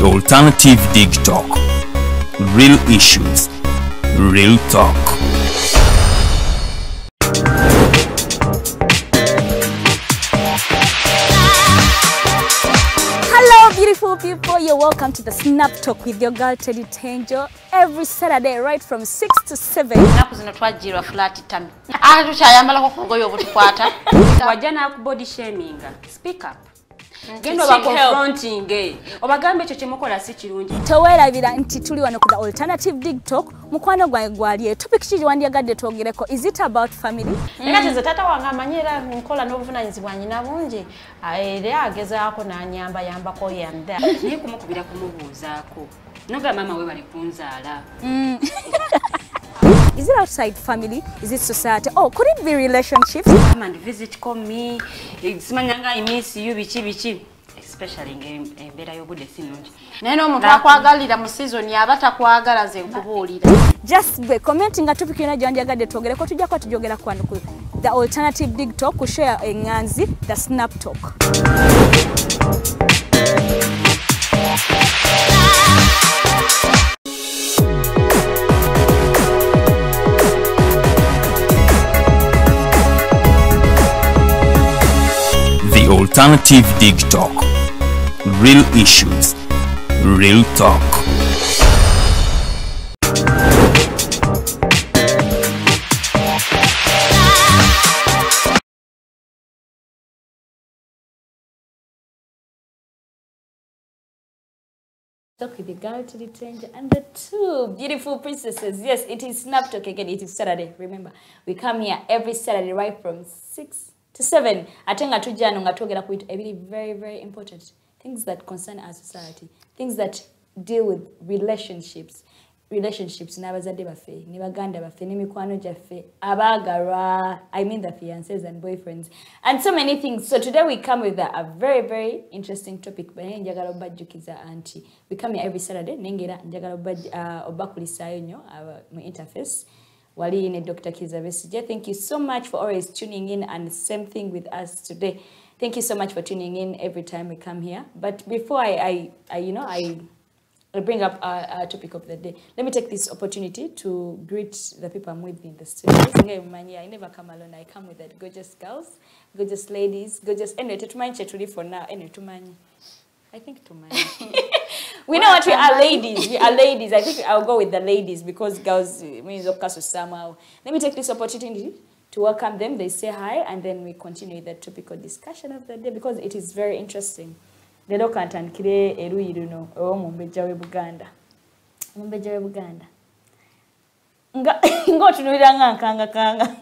Alternative Dig Talk. Real issues, real talk. Hello beautiful people, you're welcome to the Snap Talk with your girl Teddy Teangel every Saturday right from 6 to 7. Nakuzino twajirwa flat tummy. Tukyayambala ko kugoyo obutukwata. Wajana ku body shaming. Speak up. Gendo ba confronting. Obagambe ekyo kyemukola si kirungi. Towerabira nti tuli wano ku the Alternative Dig Talk. Mukwano gwange gwali topic kiri wandiyagadde twogereko. Is it about family? Ngati tata wange amanyira nkola n'obuvunanyizibwa nyina bungi. Era agezaako n'anyamba yambako yanda. Naye kumukubira kumubuuzaako. Noga mama we bali kunzaala. Is it outside family? Is it society? Oh, could it be relationships? Come and visit, call me. Simanyanga I miss you bichi. Especially ngembera y'obudde sinungi. Naye n'omuntu akwagalira mu season yaba takwagala ze nkubuulira. Just be commenting a topic yona gyandiyagadde twogereko tujjako tujogera kwano ku the Alternative Dig Talk ku share enganzi the Snap Talk. The Alternative Dig Talk. Real issues, real talk. Talk with the girl to the Teangel and the two beautiful princesses. Yes, it is Snap Talk again. It is Saturday. Remember, we come here every Saturday right from 6 to 7. Atenga tujano nga twogera ku very, very important things that concern our society, things that deal with relationships n'abazadde baffe, ne baganda baffe, ne mikwano gyaffe, abagalwa, I mean the fiancés and boyfriends, and so many things. So today we come with a very, very interesting topic. Njagala obajjukiza anti we come here every Saturday. Nengera njagala obakulisaayo nnyo mu interface. Wali ne Dr. Kizabesije. Thank you so much for always tuning in, and same thing with us today. Thank you so much for tuning in every time we come here. But before I bring up our topic of the day, let me take this opportunity to greet the people I'm with in the studio. I never come alone. I come with that gorgeous girls, gorgeous ladies, gorgeous. Anyway, to for now. Anyway, I think to we know what we are, ladies. We are ladies. I think I'll go with the ladies because girls means of course somehow. Let me take this opportunity to welcome them. They say hi, and then we continue the topical discussion of the day because it is very interesting. The look at and kire eruyiruno Omumbejja Luwedde Lilian. Ngo tunulira kanga.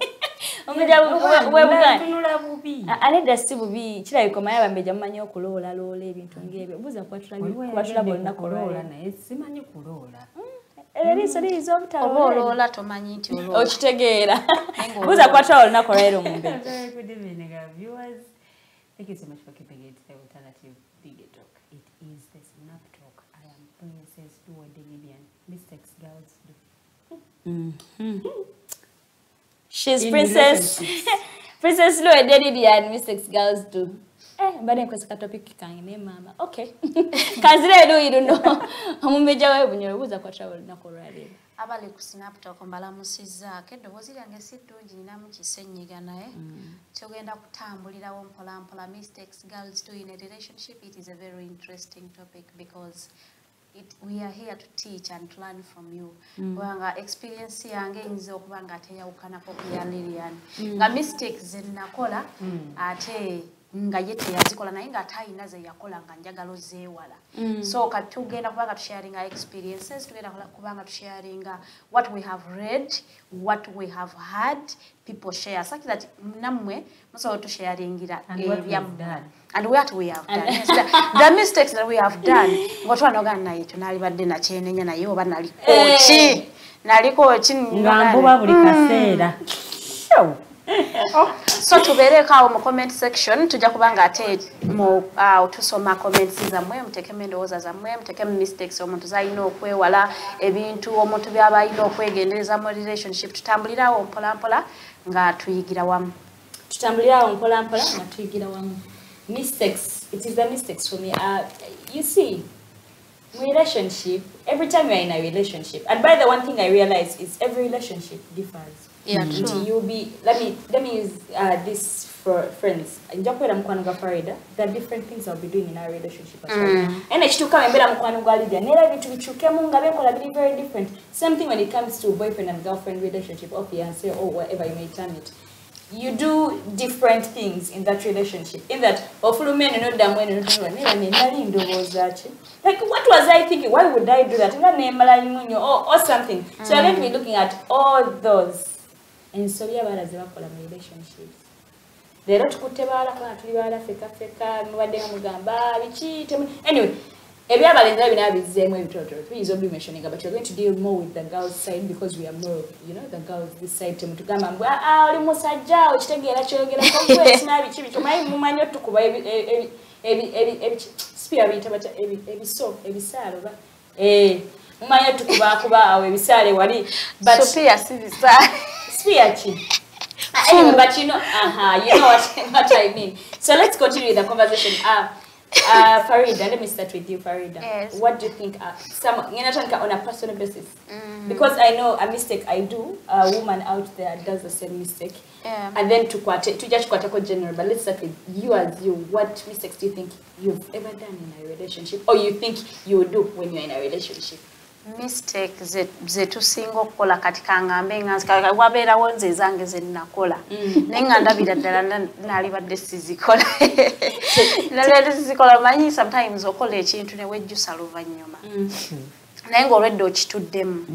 Omumbejja Luwedde Lilian. Ani dasi bubi kirabika mayaba mbejja mumanyi okuloola ebintu ng'ebyo. Buza kwatula bonna kuloola naye simanyi kuloola. Eriiso liizo obutalo. Oloola tomanyi nti oloola. Okitegeera. Buza kwatula olunaku olwaleero Omumbejja. Good evening, viewers. Thank you so much for keeping it the Alternative Dig Talk. It is the Snap Talk. I am Princess Luwedde Lilian. Mistakes girls do. She's Princess Luwedde Lilian. Mistakes girls do. Mbade nkweseka topic kange mama. Okay. Kazire eruyiruno. Omumbejja Luwedde buza kwatula olunaku olwaleero. Abali ku Snap Talk mbalamusizza eddoboozi lyange si ddungi ninamu kisenyiga naye kyogenda kutambulirawo mpolampola. Mistakes girls do in a relationship. It is a very interesting topic because we are here to teach and to learn from you. Kubanga experience yange eyinza okuba nga teyawukanako ku ya Lilian nga mistakes ze nakola ate nga ye teyazikola naye nga atayina ze yakola nga njagala ozeewala. So kati tugenda kubanga tusharing our experiences, tugenda kubanga tusharing what we have read, what we have heard people share, such that nammwe musobola tusharingira ebyammwe and what we have done. Yes, the mistakes that we have done. Ngotwanogana naye tunalibadde na kyenenya naye oba naliko ki ngambuba buli kaseera. So tubeereko awo mu comment section tujja kubanga ate mu tusoma comments zammwe mutekemu endowooza zammwe mutekemu mistakes omuntu zalina okwewala ebintu omuntu byaba alina okwegendereza mu relationship. Tutambulirawo mpolampola nga tuyigira wamu. Mistakes, it is the mistakes for me. You see, relationship, every time you're in a relationship, and by the one thing I realize is every relationship differs. Yeah, true. You'll be, let me use this for friends. In Japan, mukwano ga Farida, there are different things I'll be doing in our relationship as well. And it's to come and be mukwano ga Lydia. Nera bitu bichukemu ngabe be very different. Same thing when it comes to boyfriend and girlfriend relationship, or fiancé, or whatever you may term it. You do different things in that relationship. In that, like, what was I thinking? Why would I do that? Or something. So I'm going to be looking at all those. And so we have a relationships. They don't put anyway. If you have a please don't be mentioning, but you're going to deal more with the girls' side because we are more, you know, the girls this side to come and anyway, but you know what I mean. So let's continue with the conversation. Farida, let me start with you, Farida. Yes. What do you think on a personal basis? Because I know a mistake I do, a woman out there does the same mistake. And then to judge Kwatako general, but let's start with you as you. What mistakes do you think you've ever done in a relationship, or you think you would do when you're in a relationship? Mistake zetusinga okukola katika ngambe nganzika wabeerawo nze zange ze nnakola naye nga ndabira ddala naali badde sizikola naleta sizikola manyi sometimes okola ekintu ne wejjusa luvannyuma naye ng'olwedde okituddemu.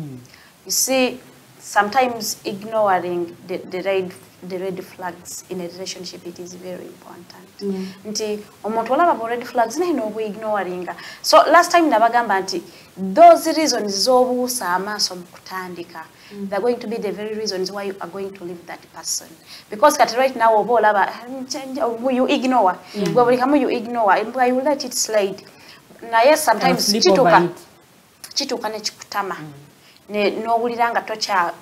You see, sometimes ignoring the red flags in a relationship, it is very important. Nti omuntu olaba red flags naye n'obwignoringa. So last time nabagamba nti those reasons z'obuusa amaaso mu kutandika, they're going to be the very reasons why you are going to leave that person. Because right now oba olaba you ignore, buli kamu you ignore, you let it slide. Naye sometimes kituuka ne kikutama. No buliranga tocha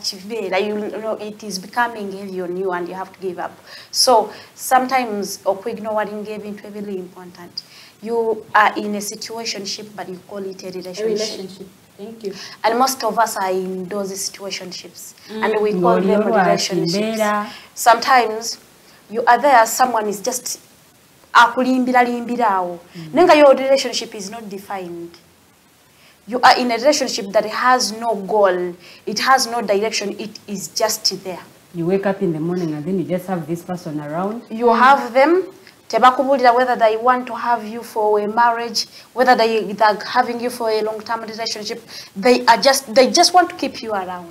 chivera, you know it is becoming heavy on you and you have to give up. So sometimes ignoring giving is very important. You are in a situationship, but you call it a relationship. Thank you. And most of us are in those situationships, and we call them relationships. Sometimes you are there, someone is just akulimbira. Nenga your relationship is not defined. You are in a relationship that has no goal, it has no direction, it is just there. You wake up in the morning and then you just have this person around. You have them, whether they want to have you for a marriage, whether they're having you for a long-term relationship, they just want to keep you around.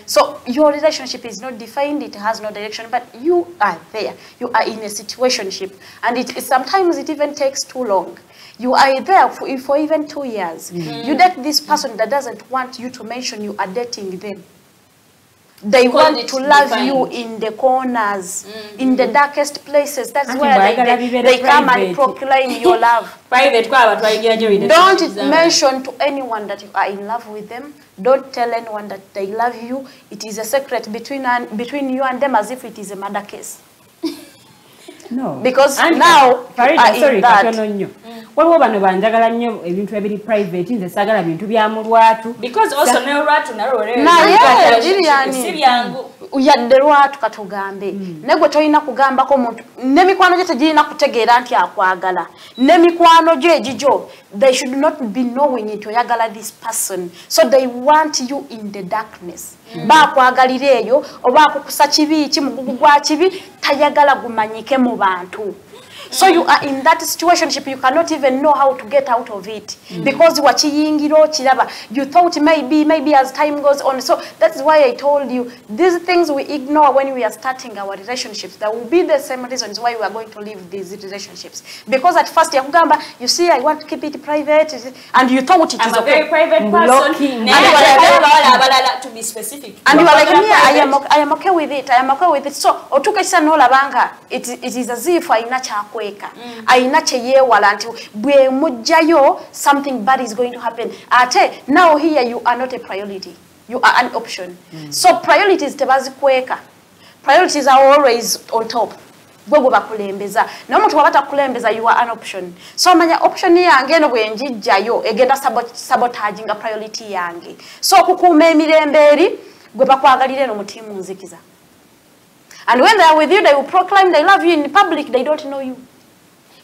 So your relationship is not defined, it has no direction, but you are there. You are in a situationship, and sometimes it even takes too long. You are there for even 2 years. You date this person that doesn't want you to mention you are dating them. They want to love you in the corners, in the darkest places. That's where they come and proclaim your love. Don't mention to anyone that you are in love with them. Don't tell anyone that they love you. It is a secret between you and them, as if it is a murder case. No. Because now Farida, sorry, katono waliwo bano banjagala nnyo ebintu ebiri private nze sagala bintu bya mu lwatu because also ne lwatu nalo yadde lwatu katugambe negwe tolina kugambako omuntu n'emikwano gye tegirina kutegeera nti akwagala n'emikwano gye egijo they should not be knowing nti oyagala this person, so they want you in the darkness. Bakwagalira eyo oba akukusa kibi ki mugugu gwa kibi tayagala gumanyike mu bantu. So you are in that situationship, you cannot even know how to get out of it because you thought maybe as time goes on. So that's why I told you these things we ignore when we are starting our relationships. That will be the same reasons why we are going to leave these relationships. Because at first you see, I want to keep it private, and you thought it is a very private person. To be specific. And you are like, yeah, I am okay with it. I am okay with it. So otukesa no labanga. It is as if I nacha. Something bad is going to happen. Now here you are not a priority. You are an option. So priorities tebazikweka. Priorities are always on top. gwe bakulembeza naye omuntu wabata kulembeza you are an option so manya option yange eno bwe njijjayo egenda sabotage nga priority yange so okukuuma emirembe eri gwe bakwagalira eno mutimu nzikiza and when they are with you they will proclaim they love you in public they don't know you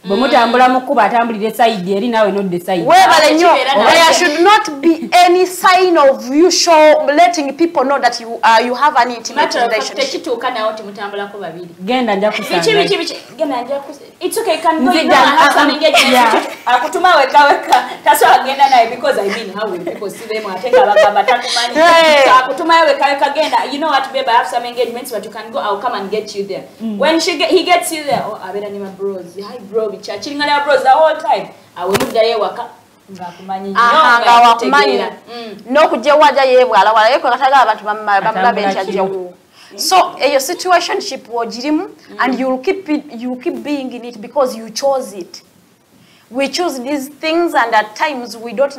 Bomutambula mukuba atambulire side eri nawe not the side. Webale nyo there should not be any sign of you show letting people know that you have an intimate relationship. Tekituuka nawo timutambula ko babiri. Genda nja kusanga. Bichi genda nja kusanga. It's okay can go engagement. Akutuma weka. Taso agenda naye because I mean how will people see them atenga bagamba takumani. Akutuma weka genda. You know what babe I have some engagements but you can go I'll come and get you there. When he gets you there oh abera ni my bros. Hi bro bichachiringa na bros the whole time. Awemuddaye waka ngakumanyi nga wakumanyi n'okujja wajja yeebwala wala yeko kataga abantu bamulabe nkyajjawo so your situationship wogirimu and you keep being in it because you chose it. We choose these things and at times we don't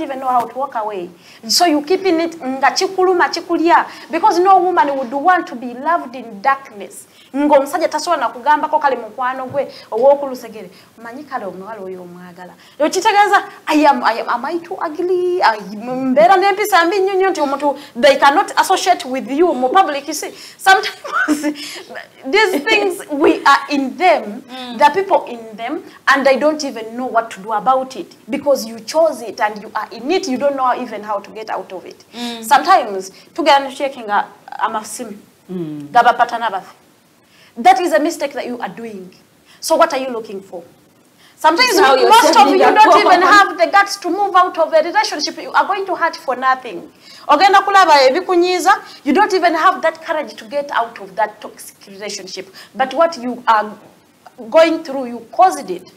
even know how to walk away. So you keep in it nga chikuluma chikulya because no woman would want to be loved in darkness. Ngo msajja tasobola nakugamba ko kale mukwano gwe owokulusegere manyi kale omwala oyo omwagala yo kitegeeza am I too ugly mbera n'empisa mbi nnyo nti omuntu they cannot associate with you in public. You see sometimes these things we are in them there are people in them and they don't even know what to do about it because you chose it and you are in it you don't know even how to get out of it. Sometimes tugenda checking amasimu gabapatana bafe. That is a mistake that you are doing. So what are you looking for? Sometimes most of you don't even have the guts to move out of a relationship. You are going to hurt for nothing. Ogenda kulaba ebikunyiza, you don't even have that courage to get out of that toxic relationship. But what you are going through, you caused it.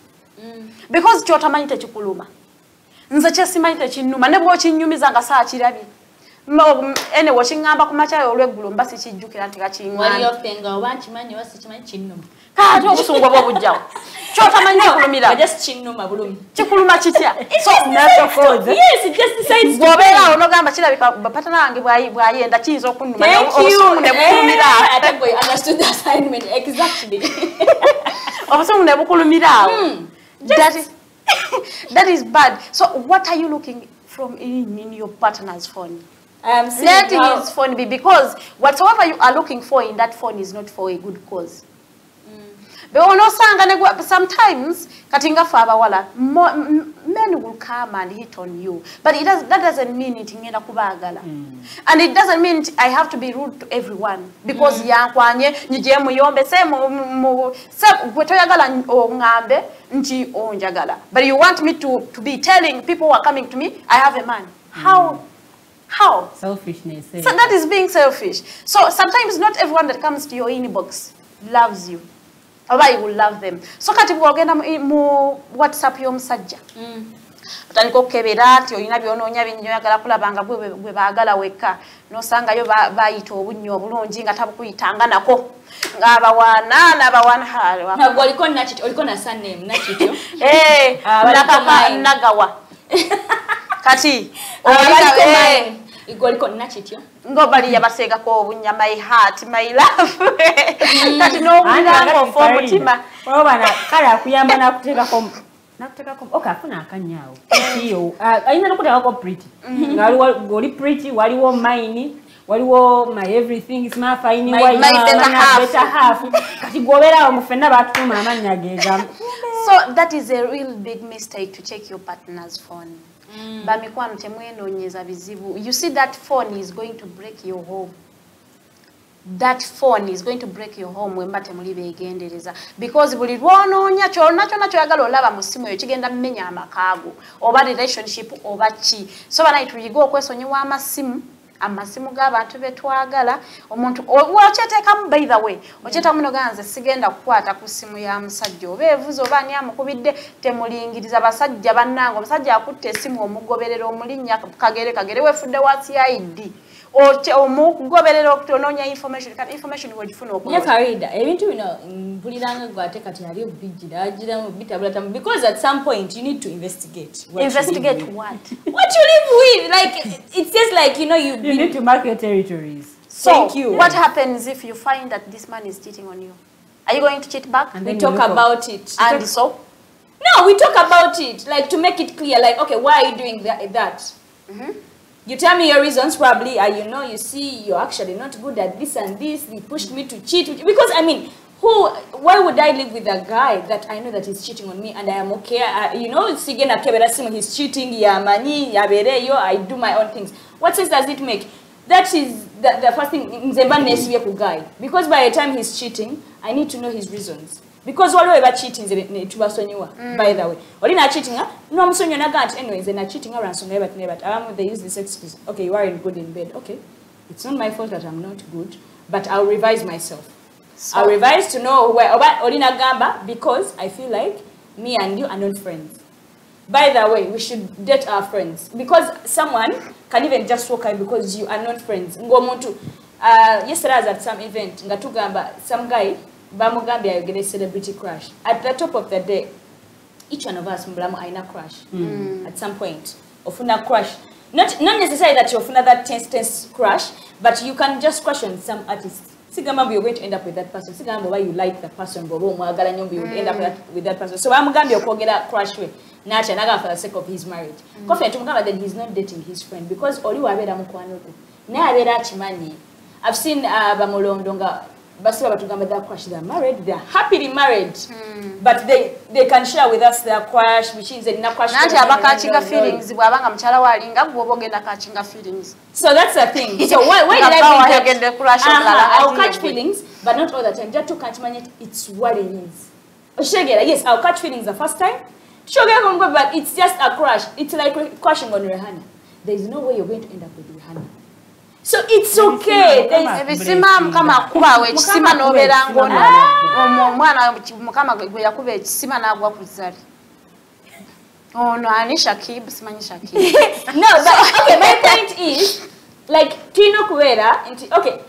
Because kyotamanyite kikuluma. Nze kyesimanyite kinnuma ne bw'okinnyumiza nga saa kirabye. Ene washingamba kumachayo olweggulo mbasi kijjukira nti kachingwa wali ofenga obanchimanyi wasichimanyi kinnuma kati okusungwa bobujjawo kyotamanyi kulumira just kinnuma bulumi kikuluma kitya so nachokoza yes it just decides to bobera onogamba kirabika bapatana wange bwayenda kiyinza okunnuma obusungu ne bukulumira ate boy understood the assignment exactly obusungu ne bukulumira that is bad. So what are you looking from in your partner's phone? Let his phone be because whatsoever you are looking for in that phone is not for a good cause. Sometimes katinga for abawala men will come and hit on you, but that doesn't mean it ngenda kubagala, and it doesn't mean I have to be rude to everyone because yankwanye nyije muyombe se gwetoyagala ongambe nti onjagala, but you want me to be telling people who are coming to me I have a man. How? Selfishness. So that is being selfish. So sometimes not everyone that comes to your inbox loves you. Or you will love them. So kati bwogenda mu WhatsApp y'omusajja. Atandika okukebera nti olina byonoonya binyoyagala kulabanga bwe baagala wekka. Nosanga yo bayita obunnyo obulungi nga tabukuyitanga nako. Ng'abawaana n'abawaana. Ntabwo oliko na surname nakityo. Nagawa. Kati Igoliko nakityo. Ngobali yabasega ko obunya my heart my love. Kati no bulango for mutima. Obana kala kuyamba nakutekako okay afuna akanyaawo. Iyo ayina nokuteka ko pretty. Ngaliwo pretty waliwo mine waliwo my everything is my fine my better half. Kati gobera omufenna batuma amanya gega. So that is a real big mistake to check your partner's phone. Bamikwano temwenonyeza bizibu. You see that phone is going to break your home. That phone is going to break your home when batemuli begendereza because buli lwononya kyonna kyoyagala olaba mu ssimu eyo kigenda mmenya amakaago oba relationship oba ki. So banayi tuyiga okwesonyiwa amasimu g'abantu betwagala omuntu wakyetekamu by the way okyetamu noganze sigenda kukwata ku ssimu ya musajja oba evuze oba ani amukubidde temulingiriza basajja bannange omusajja akutte essimu omugoberera omulinnya kagere wefudde wa CID omugoberera okutonoonya information wegifuna okuya Farida ebintu bino mpuliranga gwate kati ali obijjira agira bitabulatamu because at some point you need to investigate what you live with. Like it's just like you need to mark your territories. So what happens if you find that this man is cheating on you? Are you going to cheat back? We talk about it. And so? No, we talk about it, like to make it clear, like, okay, why are you doing that? You tell me your reasons, probably, you know, you see, you're actually not good at this and this, they pushed me to cheat. Because, I mean, why would I live with a guy that I know that he's cheating on me and I am okay? You know, he's cheating, I do my own things. What sense does it make? That is the first thing, guy. Because by the time he's cheating, I need to know his reasons. Because all over cheating is by the way. Or in a cheating, no, I'm sorry, anyways, they're not cheating around, so never, they use this excuse. Okay, you aren't good in bed. Okay, it's not my fault that I'm not good, but I'll revise myself. So, I'll revise to know where, Olina Gamba, because I feel like me and you are not friends. By the way, we should date our friends. Because someone can even just walk out because you are not friends. Yesterday I was at some event, some guy, Bamugambia, you get a celebrity crush. At the top of the day, each one of us aina crush at some point. Ofuna crush. Not necessarily that you ofuna that tense crush, but you can just crush on some artists. Sigamba, you're going to end up with that person. Sigamba, why you like the person, you would end up with that person. So I'm going to get a crush with Nacha for the sake of his marriage. Then he's not dating his friend because all you have mukwano. I've seen Bamolondonga. They're married, they're happily married, but they can share with us their crush, which is a crush. So that's the thing. So why did I bring that? I'll catch feelings, but not all the time. Just to catch money, it's what it is. Yes, I'll catch feelings the first time. But it's just a crush. It's like crushing on Rihanna. There is no way you're going to end up with Rihanna. So it's okay. Oh no, Anisha Kib, Shakib. No, but okay, my point is, like, Tino Kuwera, okay,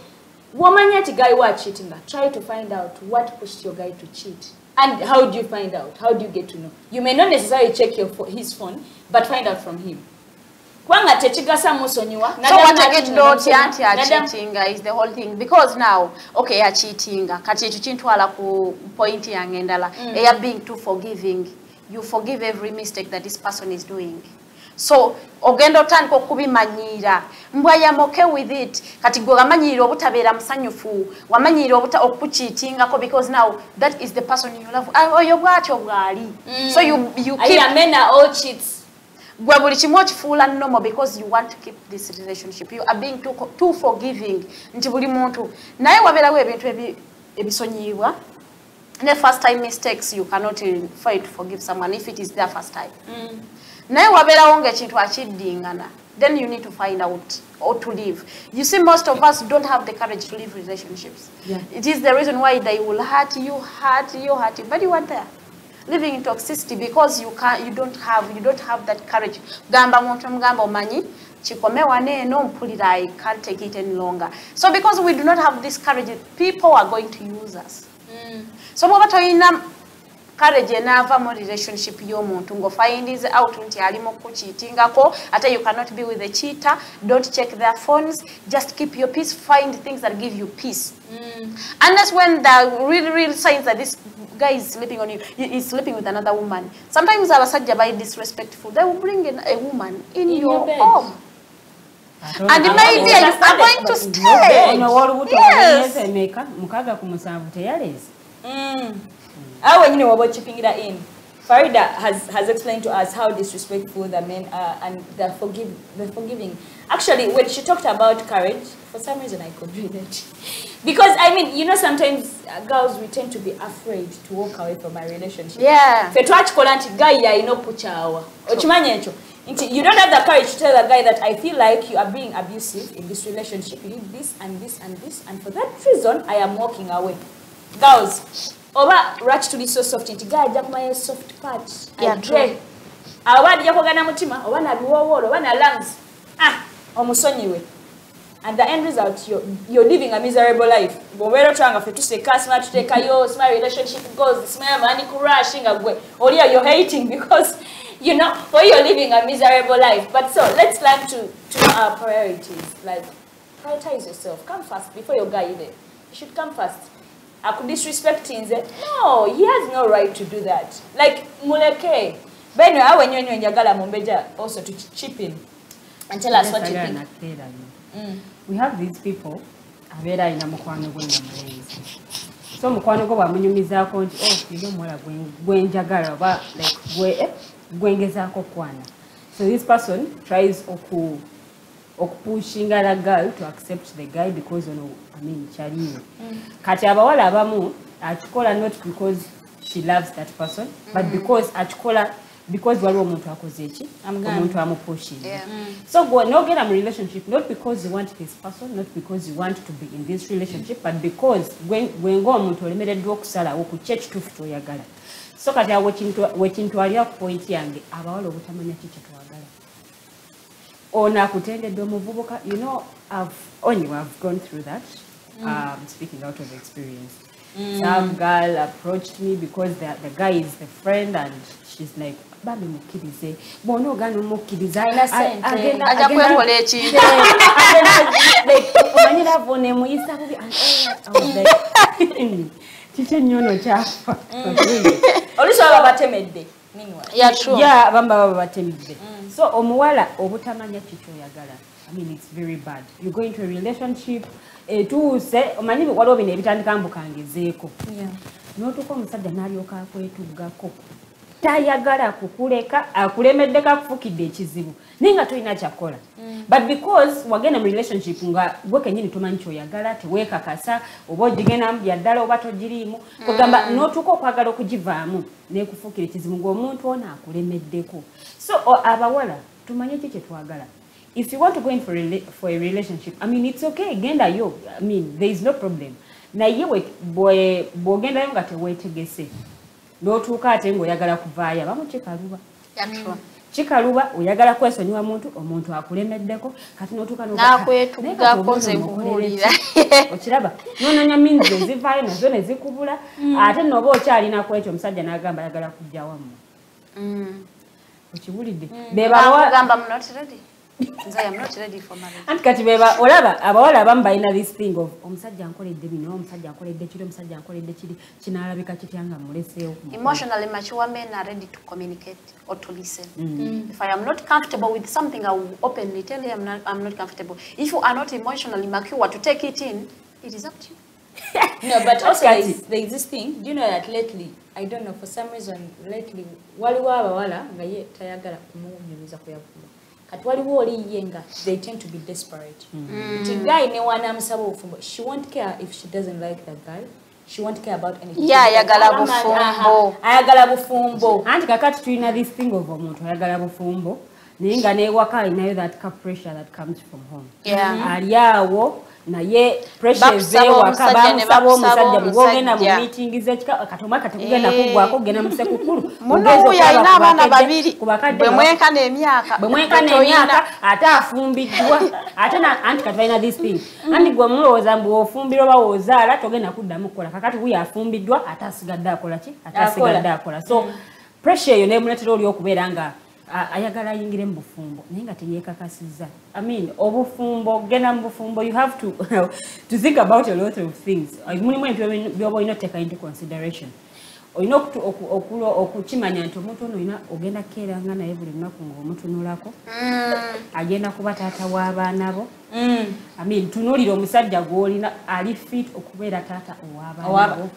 woman yet guy who are cheating, try to find out what pushed your guy to cheat. And how do you find out? How do you get to know? You may not necessarily check his phone, but find out from him. So what I get cheating is the whole thing. Because now, okay, you're cheating, point you're being too forgiving. You forgive every mistake that this person is doing. So ogendo tanko kubi manyira mbwa ya okay with it kati goga manyira obutabera musanyufu wamanyira okucheatinga ko because now that is the person you love oyo bwacho bwali so you keep men are all cheats buli kimwe kifuula normal because you want to keep this relationship. You are being too forgiving nti buli muntu naye waberawo ebintu ebisonyibwa. The first time mistakes you cannot fight to forgive someone if it is their first time. Naye waberawo ng'ekintu akiddingana, then you need to find out or to leave. You see, most of us don't have the courage to leave relationships. Yeah. It is the reason why they will hurt you, but you are there. Living in toxicity because you don't have that courage. Gamba muntu mugamba omanyi chikomewa neno mpulira I can't take it any longer. So because we do not have this courage, people are going to use us. So bwaba toyina courage enava mu relationship y'omuntu ngo find is out nti alimo kucheatingako ate you cannot be with the cheater. Don't check their phones, just keep your peace, find things that give you peace. And that's when the real signs that this guy is sleeping on you, is sleeping with another woman. Sometimes abasajja by disrespectful, they will bring in a woman in your home. And maybe you are going to stay. Yes. When you know about chipping that in, Farida has explained to us how disrespectful the men are and they're forgiving. Actually, when she talked about courage, for some reason I could read it. Because, I mean, you know, sometimes girls, we tend to be afraid to walk away from a relationship. Yeah. You don't have the courage to tell a guy that I feel like you are being abusive in this relationship. You did this and this and this, and for that reason, I am walking away. Girls, oba ratch to be so soft, into guy jack my soft part. Yeah, true. Awadi yakogana mutima, oba na biwowolo, oba na lungs. Omusonyiwe. And the end result, you're living a miserable life. But trying to say, "Kasma to take my relationship goes, smell money crashing away." Or you're hating because you know where you're living a miserable life. But so let's learn to know our priorities. Like prioritize yourself. Come first before your guy either. You should come first. akudisrespecting nze. No, he has no right to do that. Like muleke. Beno awe nyonyo njagala Omumbejja also to chip in and tell us what you think. We have these people abera ina mukwano gwenda mulenzi. So mukwano gwo bamunyumizaako nti yo muwala gwenjagala oba like gwengezaako kwana. So this person tries pushing that girl to accept the guy because chaliwe. Kati abawala abamu akikola not because she loves that person, but because waliwo omuntu akoze eki, omuntu amupushing. So go no get a relationship not because you want this person, not because you want to be in this relationship, but because gwenga omuntu olemereddwa okusalawo ku kye ekituufu ky'oyagala. So kati awo wekintwalira ku point yange abawala obutamanya ki kyetwagala. Ona kutendedde omuvubuka, you know, I've gone through that. Speaking out of experience. Some girl approached me because the guy is the friend and she's like, Babi mukirize. Bono gano mukirize. Aja kwekola ekintu. Like, omanyira vone muyisa bubi. I was like, chiche nyono kyafa. Oluso ababatemedde. Yeah, true. Yeah, bamba babatemedde. So omuwala obutamanya kikyoyagala. I mean, it's very bad. You go into a relationship, tuuse omanyi waliwo bino ebitandika mbukangezeeko. N'otuuka omusajja n'alyoka akwetugako. Tayagala kukuleka, akulemeddeko akufukidde ekizibu. Naye nga tolina kyakola. But because wagenda mu relationship nga gwe kennyini tomanyi kyoyagala, teweekakasa, oba ogigenda yaddala oba togiriimu, kugamba n'otuuka okwagala okugivaamu n'ekufuukira ekizibu ng'omuntu ono akulemeddeko. So abawala tumanye ki kye twagala. If you want to go in for a relationship, I mean, it's okay. Genda yo. I mean, there is no problem. Na yewe bwogenda yo nga teweetegese. N'otuuka ate ng'oyagala kuvaayo abamu kikaluba. Kikaluba oyagala kwesonyiwa omuntu akulemeddeko kati n'otuuka n'akwetuggako nze nkubuulira. Okiraba n'onoonya minzi ezivaayo nazo ne zikubula ate n'oba okyalinako ekyo omusajja n'agamba ayagala kujja wammwe. Okibulidde. Agamba I'm not ready. I am not ready for marriage. Anti kati beba olaba abawala abamu balina this thing of omusajja ankoledde bino, omusajja ankoledde kiri, omusajja ankoledde kiri, kinaalabika kityanga muleseewo. Emotionally mature men are ready to communicate or to listen. If I am not comfortable with something, I will openly tell him I'm not comfortable. If you are not emotionally mature to take it in, it is up to you. No, but also there is this thing. Do you know that lately, I don't know, for some reason, lately, waliwo abawala nga ye tayagala kumunyumiza kuyavuma. At waliwo oli yenga, they tend to be desperate. The guy ne wana amusaba obufumbo. She won't care if she doesn't like that guy. She won't care about anything. Yeah, ayagala bufumbo. Ayagala bufumbo. Anti kakati tulina this thing of omuntu ayagala bufumbo. Naye nga n'ewaka alinayo that pressure that comes from home. Ali awo naye pressure zewaka bamusaba omusajja bwogenda mu meeting z'ekatoma katukugenda kuggwako genda musekukulu munoyo alina abaana babiri bwe mwenkana emyaka ate afumbiddwa ate anti kati balina this thing anti gwe mulowooza mbu ofumbirwa oba wozaala togenda kuddamu kukola kakati wuyo afumbiddwa ate asigadde akola ki ate asigadde akola so pressure eyo nemuletera oli okubeera nga ayagala ayingire mu bufumbo naye nga teyeekakasizza. I mean, obufumbo genda mu bufumbo you have to think about a lot of things. Mulimu ebintu by'oba olina oteeka into consideration. Olina okukimanya nti omuntu ono olina ogenda kukeeranga naye buli lunaku ng'omutunulako agenda kuba taata w'abaana bo. I mean, tunuulira omusajja gw'olina ali fit okubeera taata ow'abaana bo.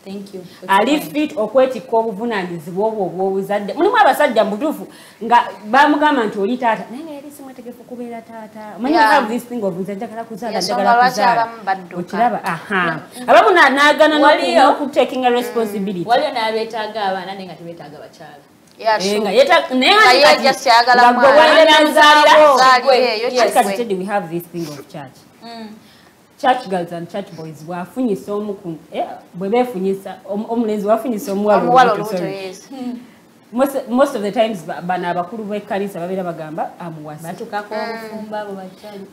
Thank you. Ali fit okwetikka obuvunaanyizibwa obwo obw'obuzadde. Mulimu abasajja mutuufu nga bamugamba nti oli taata naye nga yali simwetegefu kubeera taata. Manyi have this thing of nze njagala kuzaala njagala kuzaala. Okiraba abamu n'agaana n'okutakinga responsibility. Waliyo n'abeetaaga abaana naye nga tebeetaaga bakyala. Kati we have this thing of church. Church girls and church boys wafunyisa omu bwe beefunyisa omulenzi wafunyisa omuwala most of the times bana abakulu b'ekkanisa babeera bagamba amuwasa batukako obufumbo abo bakyali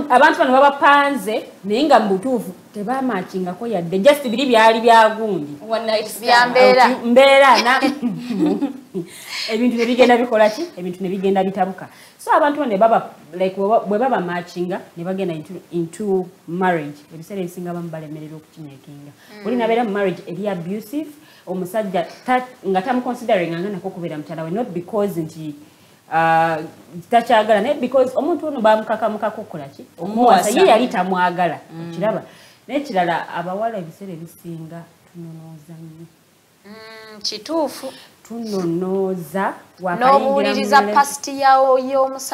abantu bano babapanze naye nga mu butuufu tebamakingako yadde just biri byali byagundi mbeera ebintu nebigenda bikola ki ebintu nebigenda bitabuka so abantu ne baba like bwe baba matchinga ne bagenda into marriage ebiseera ebisinga bamu balemerera okukinyekinga oli nabeera mu marriage eri abusive omusajja nga tamuconsidering nga nako kubeera mukyala we not because nti takyagala naye because omuntu ono bamukakamuka kukola ki omuwasa ye yali tamwagala kiraba n'ekirala abawala ebiseera ebisinga tunonooza nnyo kituufu tunonooza n'obuwuliriza pasiti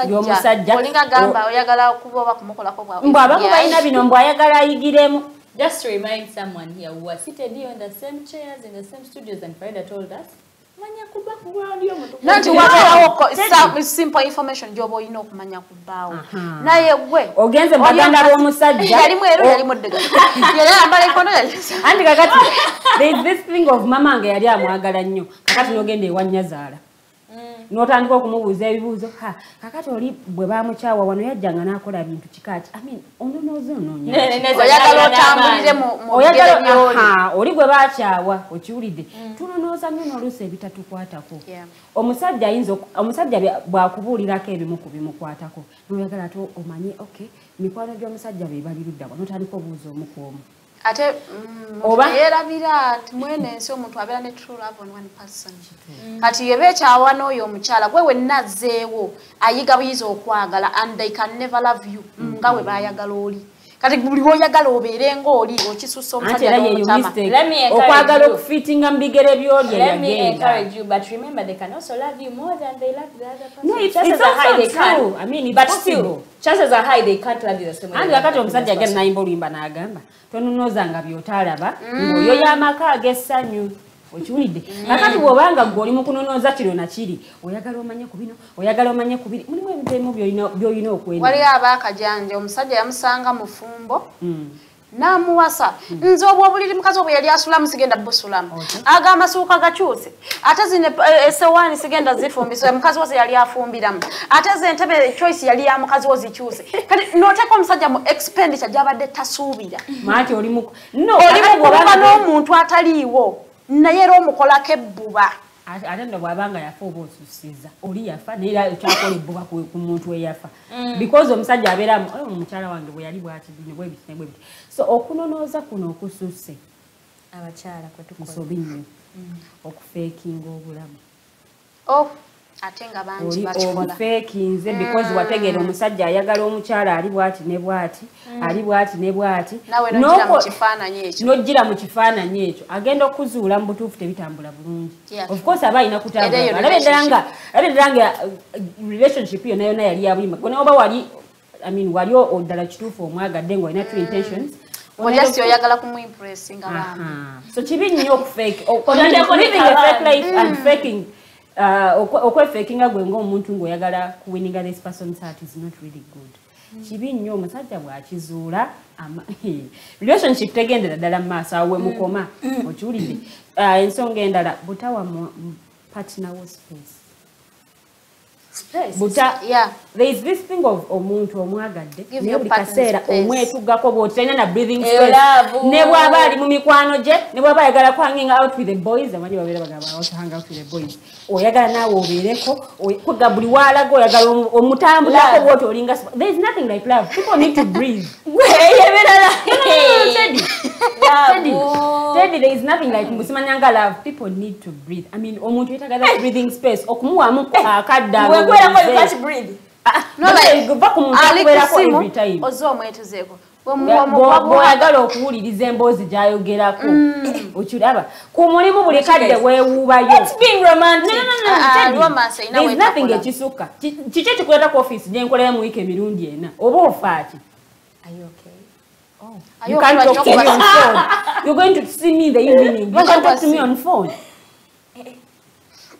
y'omusajja olinga gamba oyagala okuba oba kumukolako mbw abamu balina bino mbw ayagala ayigiremu. Just to remind someone here who are seated here on the same chairs in the same studios and Farida told us nanti wabeerawo simple information gyoba olina okumanya kubbaawo naye gwe ogenze baganda b'omusajja yalimu ero yalimu ddega yali ayambala enkono anti kakati there is this thing of mama nga yali amwagala nnyo kakati n'ogenda ewa nnyazaala n'otandika okumubuuza ebibuuzo kakati oli bwe bamukyawa wano yajjanga n'akola bintu kikaaki ononooza oyagala otambulire mu bigere by'oli oli gwe bakyawa okiwulidde tunonooza nnyo n'oluusi ebitatukwatako omusajja bwakubuulirako ebimu ku bimukwatako noyagala ate omanye okay mikwano gy'omusajja be baliruddawa n'otandika obuuza omu ku omu ate oba yeerabira nti mwene ensi omuntu abeera ne true love on one person kati yeba ekyawa n'oyo omukyala gwe wenna azzeewo ayiga buyiza okwagala and they can never love you nga we baayagala oli kati buli lw'oyagala obeere ng'oli okisusa omusajja n'omutama okwagala okufitinga mu bigere by'oli let me encourage you but remember they can also love you more than they love the other person. No, it's also true. I mean, it's but possible. Still, chances are high they can't love you the same way. And kakati omusajja agenda nayimba oluyimba n'agamba tononooza by'otaalaba ng'oyo y'amaka ag'essanyu okiwulidde kakati bw'obanga gwe oli mu kunonooza kiro na kiri oyagala omanye ku bino oyagala omanye ku biri mulimu ebintu ebimu by'olina okwenda waliyo abaakajanja omusajja yamusanga mu fumbo n'amuwasa nze obwobuliri mukazi obwe yali asulamu sigenda busulamu agamba suuka gakyuse ate zino esowaani sigenda zifumbisa mukazi wo ze yali afumbiramu ate ze entebe choice yali ya mukazi wo zikyuse kati n'oteeka omusajja mu expenditure gy'abadde tasuubira maati oli mukuba n'omuntu ataliiwo naye era omukolako ebbuba ate nno bw'abanga yafa oba osusiza oli yafa naye kyakola ebbuba ku muntu eyafa because omusajja abeeramu omukyala wange bwe yali bwati bwebiti so okunonooza kuno okususse abakyala musobi nnyo okufeekinga obulamu ate nga bangi bakikola ofeekinze because wategeera omusajja ayagala omukyala ali bwati ne bwati ali bwati ne bwati n'ojjira mu kifaananyi ekyo agenda okuzuula mu butuufu tebitambula bulungi of course aba alina kutambula alabe ddala nga relationship yonna yonna yali yabulima gwe oba wali wali oddala kituufu omwagadde ng'olina true intentions just oyagala kumuimpressinga bambi so kibi nnyo okufake living a fake life and faking okwefekinga gwe ng'omuntu ng'oyagala kuwininga this person's heart is not really good kibi nnyo omusajja bw'akizuula relationship tegendera ddala mu maaso awo we mukoma okiwulidde ensonga endala butawa partner wo space there is this thing of omuntu omwagadde naye buli kaseera omwetuggako bw'oti talina na breathing space ne bw'aba ali mu mikwano gye ne bw'aba ayagala ku hanging out with the boys amanyi babeera bagamba to hang out with the boys oyagala naawe obeereko kwega buli waalaga oyagala omutambulako bw'oti olinga there is nothing like love people need to breathe Teddy, there is nothing like musimanyanga love. People need to breathe. I mean, omuntu yetagaza breathing space. Okumuwamu akadda. Wekwera ko you can't breathe. No like back omuntu akwera ko every time. Ozo mwetuzeeko. Bw'oyagala okuwuliriza emboozi gy'ayogerako. Okiraba. Ku mulimu buli kadde weewuubayo. It's being romantic. There is nothing ekisukka. Kiki ekikuleeta ku office gye nkolera mu wiiki emirundi ena. Oba ofa ki? Are you okay? You can't talk to me on phone. You're going to see me in the evening. You can't talk to me on phone.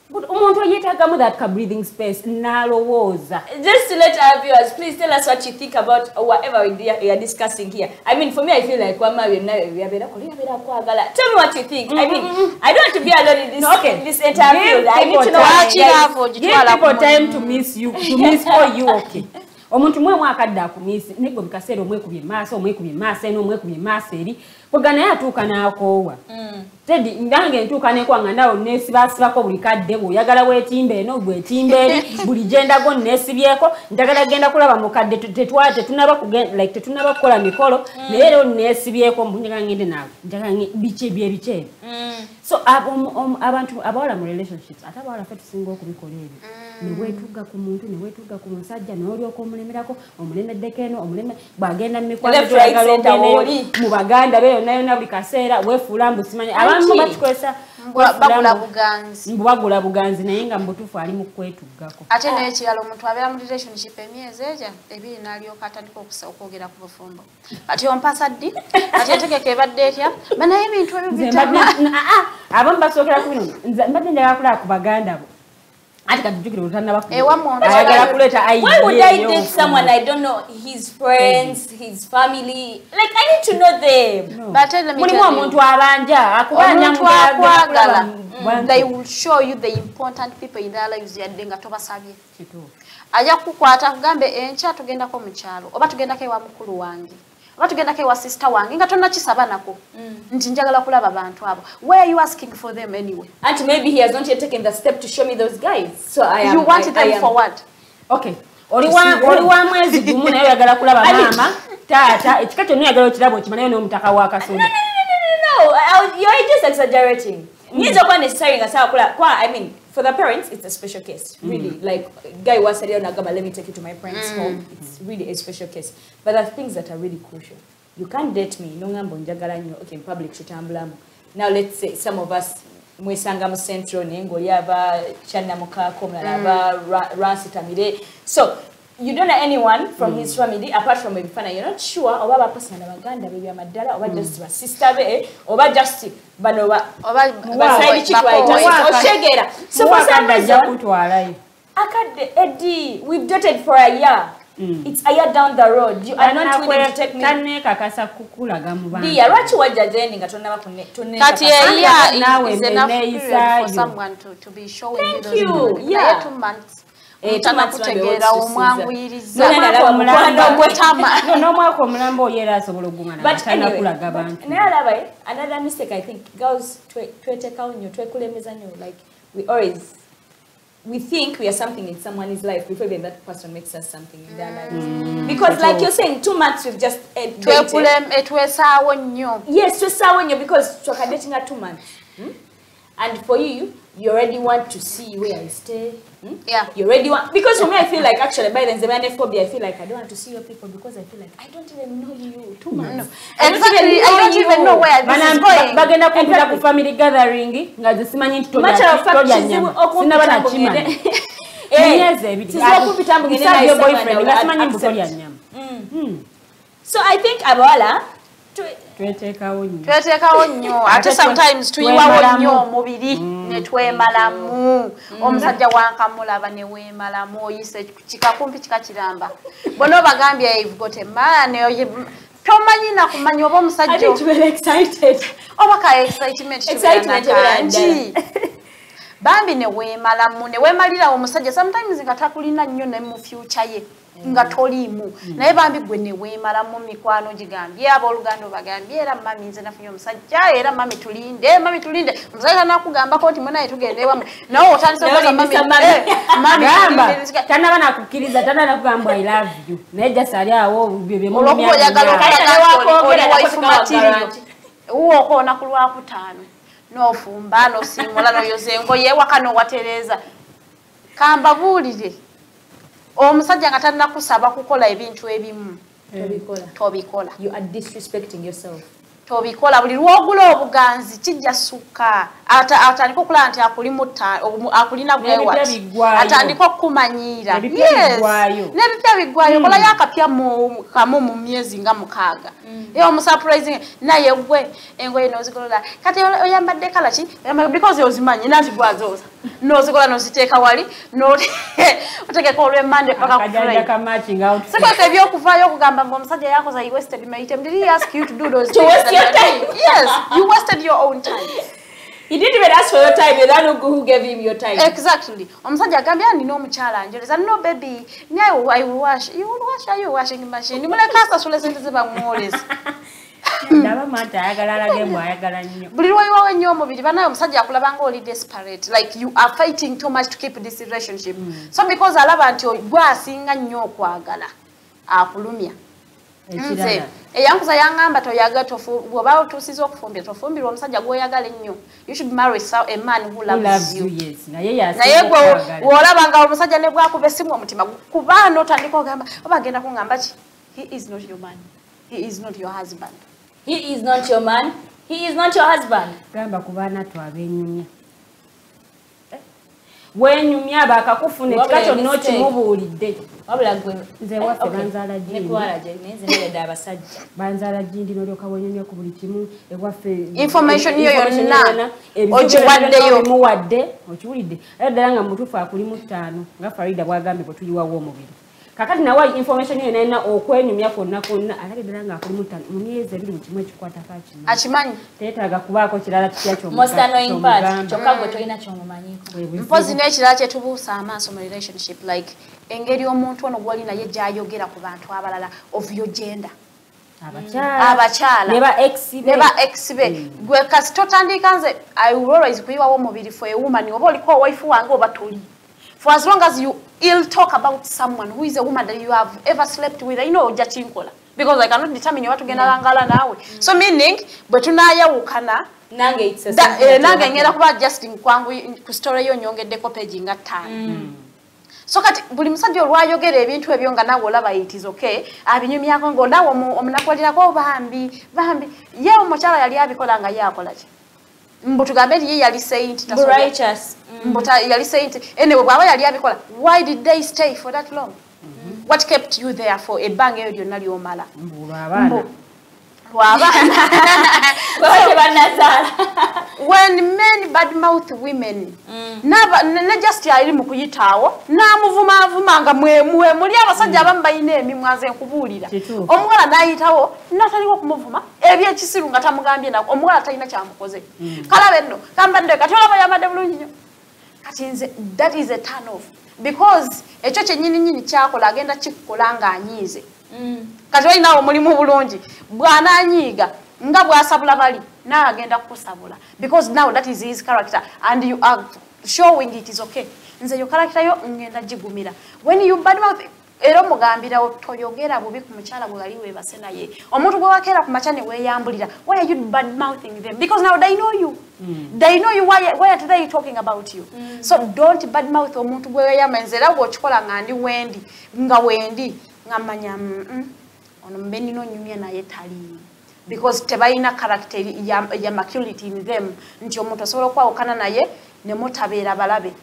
But umuntu yetagamu that breathing space nalowooza. Just to let our viewers, please tell us what you think about whatever we are discussing here. I mean, for me, I feel like tell me what you think. I mean, I don't want to be alone in this entire field. I need to know give people time to miss you, to miss for you, okay. Omuntu mwe mwakadde akumisi nego bikaseera omwekubye maaso eno omwekubye maaso eri bwegana yatuuka n'akoowa Teddy ndange ntuuka nekwanga ndawo nesibasibako buli kadde bw'oyagala weetimba eno bwetimba eri buli gyendago nesibyeko njagala genda kulaba mukadde tetunaba kukola mikolo naye era nesibyeko njagala ngende naawe njagala biki ebyebiki so abantu abawala mu relationships ate abawala fe tusinga okubikola ebyo neweetuga ku muntu neweetuga ku musajja n'olyoka omulemerako omulemeddeko eno omuleme bw'agenda mu mikwano gy'oyagala mu baganda be yonna yonna buli kaseera weefuula mbusimanyi abamu bakikozesa bagula buganzi naye nga mubutuufu ali mu kwetuggako ate n'ekirala omuntu abeera mu relationship emyezi egyo ebiri n'alyoka atandika okwogera ku bufumbo ati ompasa ddi ati entegeka ebadde etya banaye ebintu ebyo bitama abamu basookera ku bino mbadde njagala kulaba ku baganda bo ati katujukire ayagala kuleta why would I date someone I don't know his friends his family like I need to know them mulimu omuntu abanja akwagala they will show you the important people in their lives yadde nga tobasabye ajja kukwata kugambe enkya tugendako mu kyalo oba tugendako ewa mukulu wange oba tugendako ewa sister wange nga tonnakisaba nako nti njagala kulaba abantu abo where are you asking for them anyway and maybe he has not yet taken the step to show me those guys so you want them for what okay oli wa mwezi gumu naye oyagala kulaba mama taata ekika kyonna oyagala okiraba okimanayo n'omutaka wa kasoda no you're just exaggerating nyinza okuba necessary nga sawa kwa I mean for the parents it's a special case really like guy was said nagamba let me take you to my parents home it's really a special case but there are things that are really crucial you can't date me no ngambo njagala nnyo okay in public tutambulamu now let's say some of us mwesanga mu central nengo yaba chana mukako mlaba ransitamire so you don't know anyone from his family apart from maybe fana you're not sure oba bapasa na baganda baby amadala oba just my sister be oba just bano oba side chick wa shegera so for some reason kutwalayo akade Eddie we've dated for a year it's a year down the road you are not willing to take me tanne kakasa kukulaga mu bana dia lwachi wajjajeni nga tonna bakune tonne kati nawe is enough period for someone to be showing you those yeah 2 months kutegera omwanguyiriza n'omwaka omulambo oyera asobola okugumana kulaga abantu naye alaba another mistake I think girls twetekawo nnyo twekulemeza nnyo like we think we are something in someone's life before even that person makes us something in their lives because like you're saying 2 months we've just twesawo nnyo yes twesawo nnyo because twakadating 2 months and for you already want to see where I stay. Yeah. You already want, because for me I feel like actually by then the phobia I feel like I don't want to see your people because I feel like I don't even know you 2 months. No. Exactly. I don't even know where this is going. Bagenda kupita ku family gathering nga zisimanyi ntitoja. Matter of fact sina bana chima. Yes, sizo kupita mbugene na your boyfriend ngasimanyi mbutoja nyama. So I think abawala twetekawo nnyo ate sometimes tuyiwawo nnyo omubiri netwemalamu omusajja wankamulaba neweemalamu oyise kikakumpi kikakiramba bona obagambye you've got a man tomanyi nakumanya oba omusajja oba ka excitement kiberanji bambi neweemalira omusajja sometimes nga takulina nnyo ne mu future ye nga tolimu naye bambi gwe neweemalamu mikwano gigambye abooluganda obagambye era mami nze nafunye omusajja era mami tulinde omusajja nakugambako nti munaye tugende ewamu nawe otandise tanaba nakukkiriza tanaba nakugamba I love you naye jasa ali awo olwokuba oyagala okulaga okoona ku lwakutaano n'ofumba n'osimula n'oyoza engoye ewaka n'owatereza kambabuulire omusajja nga tanna kusaba kukola ebintu ebimu tobikola you are disrespecting yourself tobikola buli lwogula obuganzi kijja sukka atandika okulaba nti akulina gwewati atandika okukumanyiira n'ebipya biggwayo kolayo akapya kamu mu myezi nga 6 era omusurprising naye gwe engoye n'ozigolola kati oyambadde kala ki because ozimanyi nanti gwazooza n'ozikola n'oziteeka wali otegeka olw'emmande paka ku Friday ebyokuvaayo okugamba ng'omusajja yakoza you wasted my time did he ask you to do those things your time? Yes, you wasted your own time. He didn't even ask for your time. You don't know who gave him your time. Exactly. Omusajja agambye ndi n'omukyala njoleza no baby I will wash. You will wash. Are you washing machine? Muleka asasule sente ze bamwoleza. ndaba mata ayagala alage mbu ayagala nnyo buli lwayiwawo ennyo omubiri banaye omusajja akulaba nga oli desperate like you are fighting too much to keep this relationship so because alaba nti gwe asinga nnyo okwagala akulumya nze eyankuza yangamba toyaga bw'oba otuusiza okufumbira tofumbirwa omusajja gw'oyagala ennyo you should marry a man who loves you naye gwe w'olaba nga omusajja ne bwakuba essimu omutima kuba n'otandika ogamba oba agenda kuŋŋamba ki he is not your man he is not your husband he is not your man he is not your husband gamba kubaana twabenyumya wenyumya bakakufune kikacho n'okimubuulidde wabula gwe nze waffe banzaala jindi nekwala gye neze nedda abasajja banzaala jindi n'olyoka wenyumya ku buli kimu ewaffe information yo yonna ogiwaddeyo muwadde okiwulidde era ddala nga mutuufu akuli mu 5 nga Farida bwagambye bwe tuliwawo omubiri kakati nawe information yo nalina okwenyumya kwonna kwonna alage ddala nga akuli mu 5 mu myezi 2 mu kimu ekikwatako akimanyi teetaaga kubaako kirala kitya most annoying part kyokka gwe tolina kyomumanyiko mpozi n'ekirala kyetubuusa amaaso mu relationship like engeri omuntu ono gwali naye gyayogera ku bantu abalala of your gender abakyala ne ba ex be gwe kasi totandika nze I will always kuyiwawo omubiri for a woman oba oliko wife wange oba toli for as long as you ill talk about someone who is a woman that you have ever slept with I know ojja kinkola because I cannot determine what tugenda langala nawe so meaning bwe tunayawukana nange ngenda kuba adjusting kwangu ku story yo nyongeddeko page nga 5 so kati buli musajja olwayogera ebintu ebyo nga nawe olaba it is okay abinyumyako ng'onaawe omunakwalirako bambi ye omukyala yali abikola nga ye akola ki mbu tugambe nti ye yali saint yali saint anyway bw'aba yali abikola why did they stay for that long what kept you there for ebbanga eyo lyonna ly'omala when men badmouth women ne just ali mu kuyitaawo n'amuvuma nga muli abasajja abamu balina emimwa nze nkubuulira omuwala n'ayitawo natandika okumuvuma ebyekisiru nga tamugambye nako omuwala talina kyamukoze kalabe nno kambadde kati olaba yambadde bulungi nnyo kati nze that is a turn off because ekyo kyennyini kyakola agenda kikukola ng'anyiize kati walinawo mulimu bulungi bw'anaanyiiga nga bw'asabula bali nawe agenda kukusabula because now that is his character and you are showing it is okay nze yo character yo ngenda gigumira when you badmouth era omugambira toyogera bubi ku mukyala gwe gali weebase naye omuntu gwe wakeera ku makya ne weeyambulira why are you badmouthing them because now they know you they know you why are they talking about you so don't badmouth omuntu gwe weeyamba nze era bw'okikola nga ndi wendi ngamanya ono mbendi n'onyumya naye tali because tebalina character ya maturity in them nti omuntu osobola okwawukana naye ne mutabeera balabe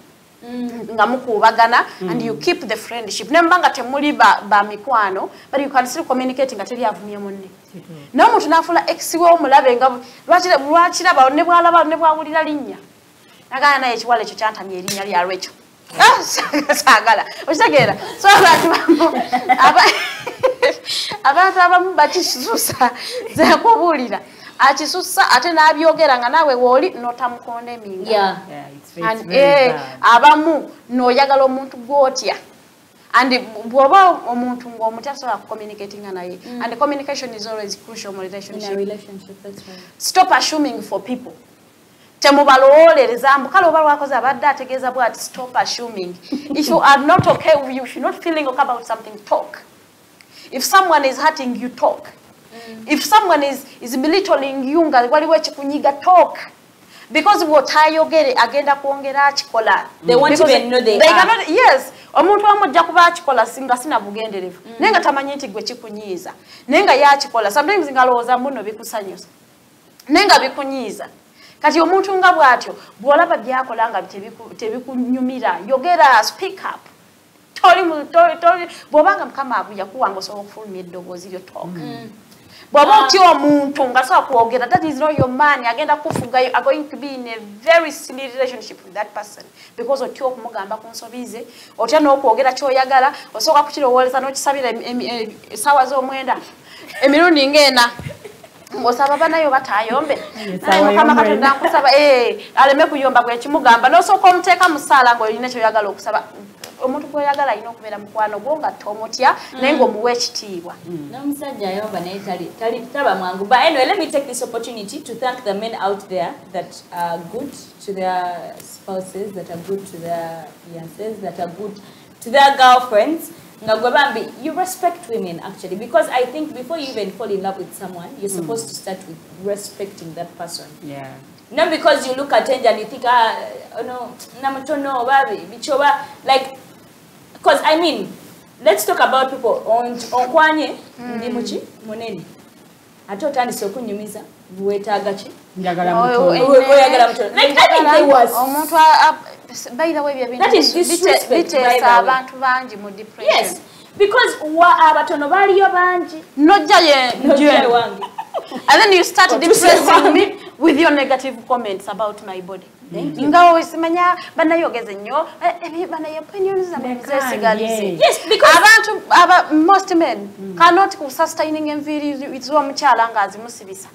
nga mukuubagana and you keep the friendship ne mbanga temuli ba mikwano but you can still communicate nga teri avumye munne n'omuntu n'afuula ex we omulabe nga lwakiraba ne bwalaba ne bwawulira linnya nagana naye ekiwala ekyo kyantamya erinnya lyalwo ekyo saagala okitegeera so abantu abamu bakisusa zekubuulira akisusa ate n'abyogera nga naawe wooli n'otamukonda eminga abamu n'oyagala omuntu gw'otya and bw'oba omuntu ng'omutya asobola kucommunicatinga naye and communication is always crucial in a relationship. That's right. Stop assuming for people. Temubalowolereza mbu kale oba lwakoze abadde ategeeza bw'ati stop assuming. If you are not okay, if you're not feeling okay about something, talk. If someone is hurting you, talk. If someone is belittling you, nga waliwo ekikunyiga, talk. Because wotayogere agenda kuongera akikola. They won't even know they are. Cannot, yes. Omuntu amujja kuba akikola singa sina bugenderevu. Nenga tamanyi nti gwe kikunyiiza. Nenga yakikola. Sometimes ngalowooza muno bikusanyusa. Nenga bikunyiiza. Kati omuntu nga bw'atyo bw'olaba byakola nga tebikunyumira yogera, speak up. Tori bw'obanga Mukama yakuwanga osobola okufulumya eddoboozi lyo talk. Bw'oba otya omuntu nga sobola kwogera, that is not your man, agenda kufuga, you are going to be in a very silly relationship with that person because otya okumugamba ku nsobi ze, otya n'okwogera ky'oyagala, osooka kukirowooleza n'okisabira essaawa z'omwenda emirundi ng'ena. Ngosaba banayo batayombe Mukama Katonda nkusaba aleme kuyomba gwe kimugamba n'osooka omuteeka mu ssaala ng'olina ky'oyagala okusaba omuntu gw'oyagala alina okubeera mukwano gwo nga tomutya naye ng'omuwa ekitiibwa. N'omusajja ayomba naye taba mwangu. But anyway, let me take this opportunity to thank the men out there that are good to their spouses, that are good to their fiancés, that are good to their girlfriends. You respect women actually, because I think before you even fall in love with someone, you're supposed to start with respecting that person. Yeah. Not because you look at Teangel and you think, oh no, namutono, bichoba, like, because I mean, let's talk about people. Onkwanye, ndimuchi, moneni. Atotani sokunyumiza, buwetagachi. Njagala mutono. Like, I think they was. By the way, that is disrespect. Yes, because abatono baliyo banji. Nojaye wangi. And then you start depressing me with your negative comments about my body. Thank you. Yes, because most men cannot sustain enviri with omukyala nga azimusibisa.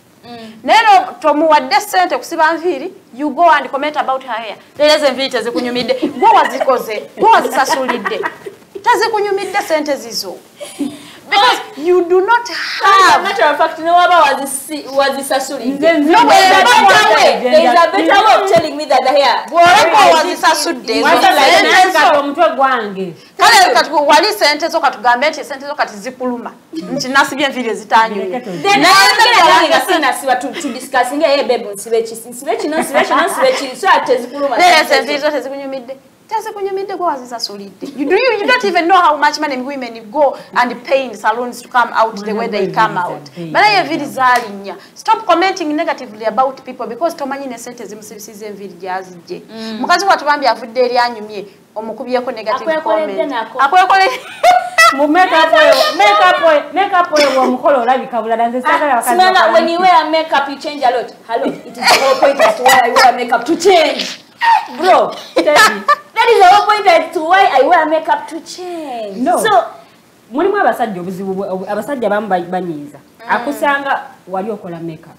Nero tomuwadde sente kusiba nviri, you go and comment about her hair. Leleze enviri tezikunyumidde. Gwe wazikoze, gwe wazisasulidde. Tezikunyumidde sente zizo. Because you do not have. Matter of fact, no one was disassuried. There is a better way of telling me that the hair. Was disassuried. Kale katuko wali sente zo katugambe ati sente zo katizikuluma. Nti nasibye enviri zitanyu. Then I sina siwa to discussing hey babe nsibechi no so atezikuluma. There is enviri zo tezikunyumidde. You don't even know how much money women go and pay in salons to come out the way they come out. But I have it. Stop commenting negatively about people because tomanyi ne sente zimusibisize enviri jazije. Mukazi watubambi avudde eri anyumye omukubiyeko negative comment. Akwekole mu makeup oyo omukolo olabika bulala nze sagala bakazi. Simanga, when you wear makeup you change a lot. Hello, it is the whole point as to why I wear makeup to change. Bro, that is the whole point as to why I wear makeup to change. No. So, mulimu abasajja obuzibu abasajja bamu banyiiza. Akusanga wali okola makeup.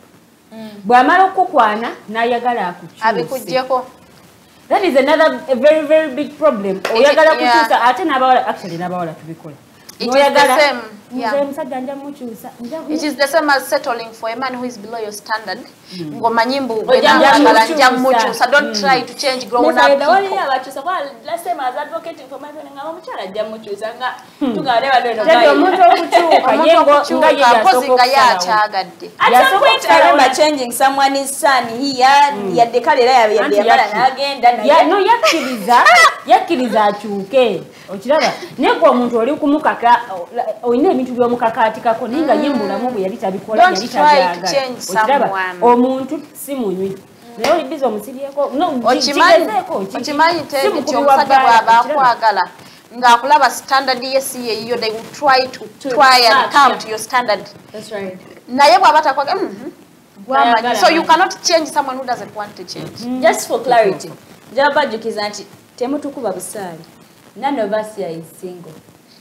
Bw'amala okukwana n'ayagala akukyuse. Abikujjeko. That is another very, very big problem. Oyagala kukyusa ate n'abawala actually n'abawala tubikola. It is the same. Yeah. It is the same as settling for a man who is below your standard. Ngomanyimbu don't try to change grown up people. Last time I was advocating for my at some point I remember changing someone's son here. oyina ebintu by'omukakaatikako naye nga yembulamu bwe yali tabikola yali tabyagala omuntu si munywi naye oli biza omusiryeko okimanyi nti omusajja bw'aba akwagala ng'akulaba standard yesi yeeyo they will try and come to your standard. That's right. Naye bw'aba takwaga so you cannot change someone who doesn't want to change. Just for clarity, jabajukiza nti temutukuba busaali. None of us here is single.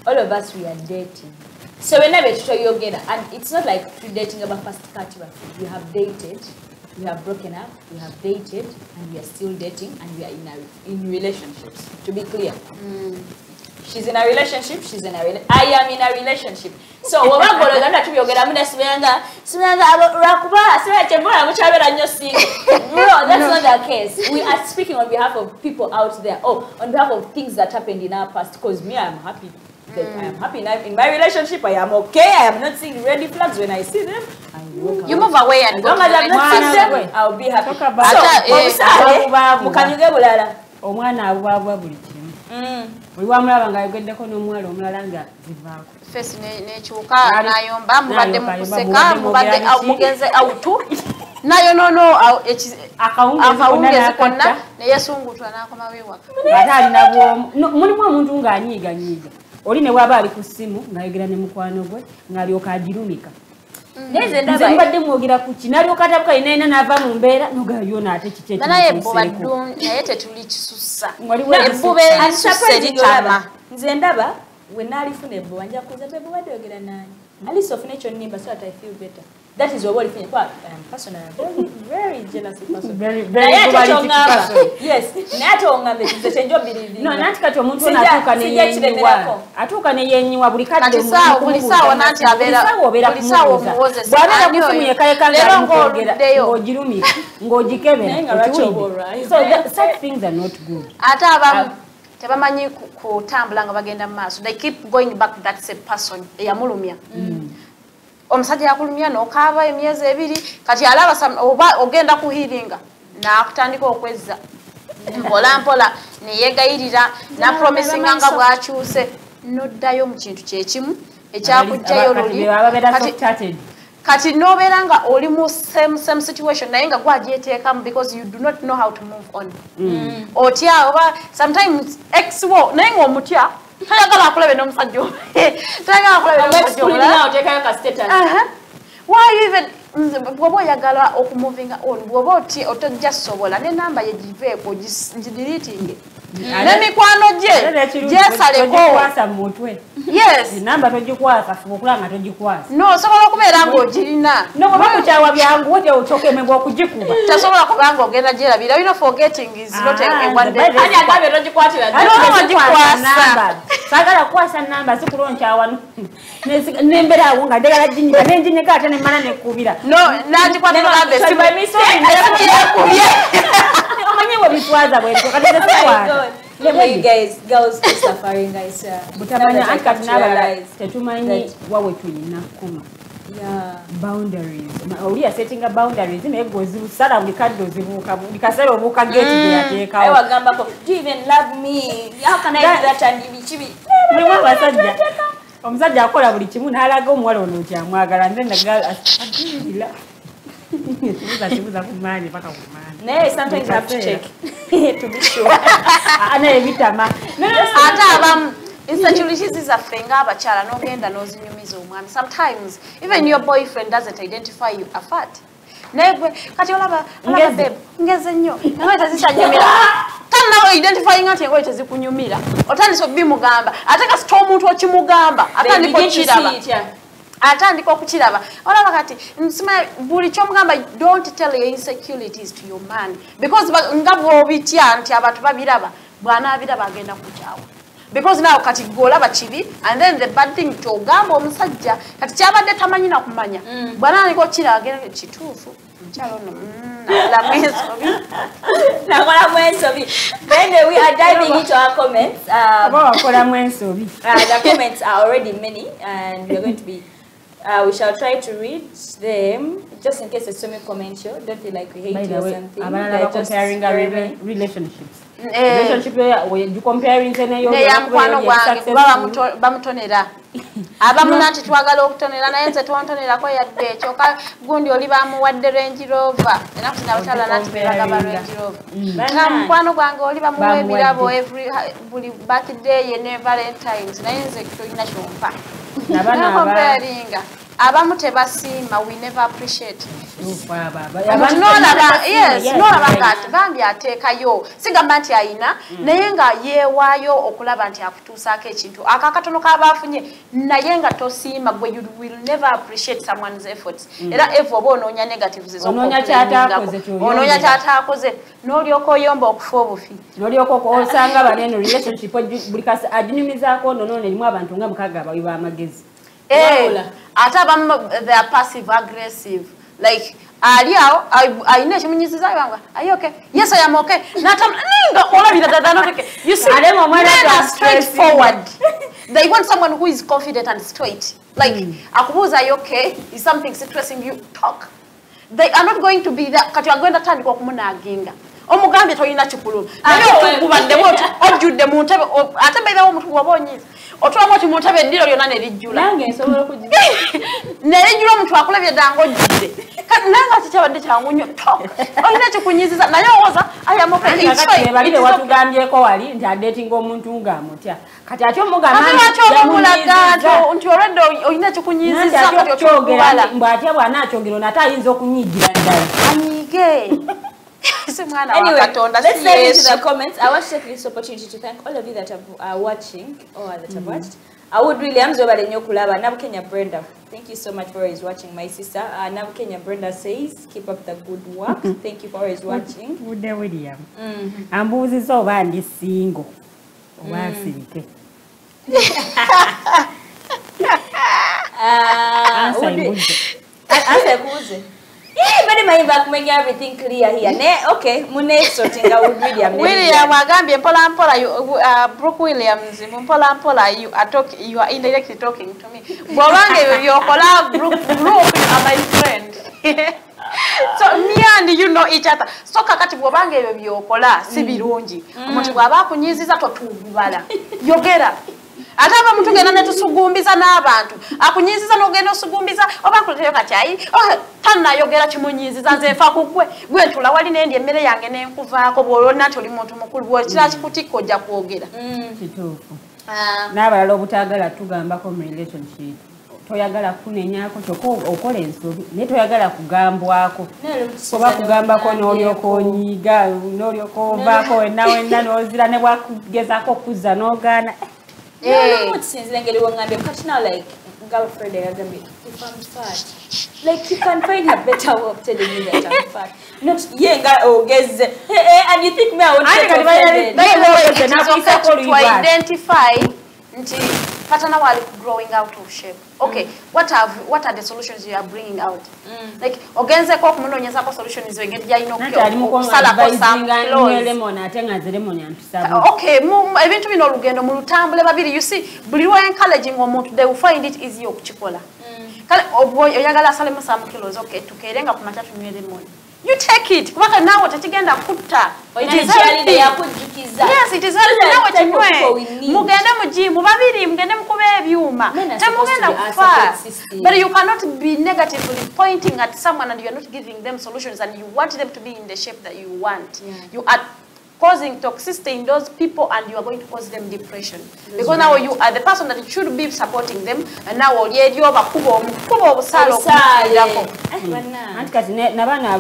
All of us, we are dating. So whenever you get, and it's not like dating about first party. We have dated, we have broken up, we have dated, and we are still dating, and we are in relationships. To be clear, she's in a relationship. I am in a relationship. So bro, that's not the case. We are speaking on behalf of people out there. Oh, on behalf of things that happened in our past. Because me, I am happy. I am happy in my relationship. I am okay. I am not seeing red flags when I see them. You move away and go. As long as I'm not seeing them, I'll be happy. omwana abwabwa buli kimu. Buli wamulaba ng'ayogeddeko n'omuwala omulala nga zivaako. Fesi n'ekyuka n'ayomba mubadde mu kuseka mubadde mugenze awutu. Nayo akawungezi konna neyeesungutwa n'akomawo ewaka. Ate alina bwomu. Mulimu omuntu ng'anyiiganyiiga. Oli ne waba ali ku ssimu ng'ayogera ne mukwano gwe ng'alyoka agirumika. Nze mbadde mwogera ku ki n'alyoka atabuka yenna n'ava mu mbeera n'ogayo n'ate kiki ekyo. Naye naye tetuli kisussa. Ebbuba erisussa eritama. Nze ndaba we naalifuna ebbuba nja kuza tebubadde oyogera nange. At least ofune ekyo nnimba so that I feel better. That is what if I am personally very jealous person. Very good person. Yes. Nato ngambe kizenjo bili. No, nanti kati omuntu natuka ne yenyiwa. Atuka ne yenyiwa buli kadde mu. Buli sawa nanti abera. Buli sawa muwoze. Bwana kusimu yekale kanga ngogera. Ngojirumira. Ngojikebera. So such things are not good. Ata abamu tebamanyi kutambula nga bagenda mu maaso. They keep going back to that same person eyamulumya. Omusajja yakulumya n'okaaba emyezi 2 kati alaba oba ogenda kuhiringa n'akutandika okwezza mpola mpola neyegayirira na promisinga nga bwakyuse noddayo mu kintu kyekimu ekyakujjayo luli kati nobeera nga oli mu same situation naye nga gwagyeteekamu because you do not know how to move on. Otya oba sometimes ex-wo naye ng'omutya tayagala akulabe n'omusajja oyo. Tayagala akulabe n'omusajja oyo. Why even bw'oba oyagala okumuvinga on bw'oba otojja sobola n'enamba ye giveeko gidiriitinge n'emikwano gye gyesaleko. Yes. Namba togikwasa okulanga togikwasa. No, osobola okubeera ng'ogirina. N'okuba mukyawa byangu oti okemebwa okugikuba. Tasobola kuba ng'ogenda gyerabira. You know, forgetting is not a one day. Ani agabe togikwatira. Togikwasa. Sagala kukwasa namba sikulonchawa n'embeera awo nga ndegala ginyika n'enjinyika ate ne mmala nekubira. No, nagikwata namba So by mistake omanyi bwe bitwaza bwetyo kati tetukwata. Hey guys, girls, Safari guys. Butamanya anti kati n'abalala tetumanyi wawe tulina kuma. Yeah. Boundaries. Oli setting boundaries naye gozibusala buli kadde ozibuuka buli kaseera obuuka gate gye yateekawo. Ayo agambako, do you even love me? How can I do that and bichibi? Mulimu abasajja. Omusajja akola buli kimu n'alaga omuwala ono kyamwagala nze ndaga agira. Tibuza kumaani paka kumaani. Naye sometimes I have to check to be sure. Ana ebitama. Ate abamu insecurities zizaffe ng'abakyala n'ogenda n'ozinyumiza omwami. Sometimes even your boyfriend doesn't identify you a fat. Naye gwe kati olaba babe ngeze nnyo nawe tezisanyumira. Nawe identifying ati engoye tezikunyumira. Otandise okubimugamba. Ate kasita omuntu okimugamba atandika okukiraba. Atandika okukiraba. Olaba kati nsima buli kyomugamba don't tell your insecurities to your man because nga bw'obitya nti abantu babiraba bw'anaabiraba agenda kukyawa. Because now kati golaba chibi and then the bad thing to gamba omusajja kati kyabadde tamanyi na kumanya bwana niko kira agenda kituufu mchalo no la mweso nakola mwensobi. Then we are diving into our comments. Wakola mwensobi. The comments are already many and we are going to be we shall try to read them just in case there's so many comments. Don't feel like we hate you or something. They're just comparing relationships. Relationship you comparing teneyo mukwano gwange baba bamutonera abamu nanti twagala okutonera naye nze tontonerako yadde ekyo gundi oli bamuwadde Range Rover era kufuna abakyala nanti bagaba Range Rover mukwano gwange oli bamuwa ebirabo buli birthday ne Valentine's naye nze tolina kyompa comparinga abamu tebasiima we never appreciate nolaba ngati bambi ateekayo sigamba nti ayina naye nga yeewaayo okulaba nti akutuusaako ekintu akakatono k'abaafunye naye nga tosiima gwe you will never appreciate someone's efforts era evo oba onoonya negatives onoonya kyataakoze n'olyoka oyomba okufa obufi n'olyoka osanga baneno relationship buli kasi aginyumizaako nono erimu abantu nga mukaga abawi b'amagezi. Ate abamu they are passive aggressive like aliao aine chimunyiziza yanga are you okay? Yes, I am okay. Ninga olabira dada not okay. You see they are straightforward. They want someone who is confident and straight like akubuza are you okay? Is something stressing you? Talk. They are not going to be that kati agenda tandika okumunaginga omugambye toyina kikulu naye okubadde bwoti ojjudde mu ntebe ate beebawo omuntu wabonyiza otulaba oti mu ntebe eddiro lyonna ne lijjula nange nsobola okugira ne lijjula omuntu akulabye ddanga ojjudde kati naye nga kikyabadde kyangu nnyo olina kikunyiziza naye owoza ayamubalire watugambyeko wali nti adeetinga omuntu ng'amutya kati ate omugambamulaga nti olwedde olina kikunyiziza kati okyogera mbw atya bw'anaakyogera ono ate ayinza okunyiigira ddala anyige. Anyway, let's dive into the comments. I want to take this opportunity to thank all of you that are watching or that have watched. Wood Williams over the Nyokulaba, Nav Kenya Brenda. Thank you so much for always watching, my sister. Nav Kenya Brenda says, keep up the good work. Thank you for always watching. Wood William. Ambuzi so bandi single. Wasirike. Answer Kuze. Yeah, but my back make everything clear here. Okay, Mune sorting out William. William, Agambia, Pola, you, Brooke Williams, Pola, you are talking, you are indirectly talking to me. Bolange, your collab, Brooke, are my friend. So me and you know each other. So kakati bwobange byokola si birungi. Omuntu bwaba kunyiziza totubala. Yogera. Ataba muntu gena netusugumbiza n'abantu. Akunyiziza n'ogenda osugumbiza oba kuteyo kachayi. Tanna yogera kimunyiziza nze fa kugwe. Gwe ntula wali nendi emmere yange nenkuvaako bwolona toli muntu mukulu bw'ekira kikutikko ojja kwogera. Kituufu. N'abalala obutagala tugambako mu relationship. Toyagala kunenyako kyoko okola ensobi ne toyagala kugambwako kuba kugambako n'olyoko onyiga n'olyoko ovaako nawe n'ozira ne bwakugezako kuzza n'ogaana sinzira engeri wongambe kati now like girlfriend yagambe if I'm fat like you can find a better way of telling me that I'm fat not yenga ogeze and you think me I want to identify nti patana wali growing out of shape. Okay, what are the solutions you are bringing out? Like ogenze ko kumunonyeza ko solutions wengeri ya inokyo sala ko some lemon atenga lemon yantusaba. Okay, ebintu bino lugendo mu lutambule babiri you see buli wa encouraging omuntu they will find it easy okukikola. Kale oyagala salemu some kilos okay tukerenga ku matatu nywele lemon. You take it. Kubaka nawo tatigenda kutta. It is healthy yakujukiza. Yes, it is healthy nawo chinywe. Mugende mujimu babiri mugende mukube ebyuma. Temugenda kufa. But you cannot be negatively pointing at someone and you are not giving them solutions and you want them to be in the shape that you want. Yeah. You are causing toxicity in those people and you are going to cause them depression. That's because now you are the person that should be supporting them and now olyedio bakubo obusalo antikati nabana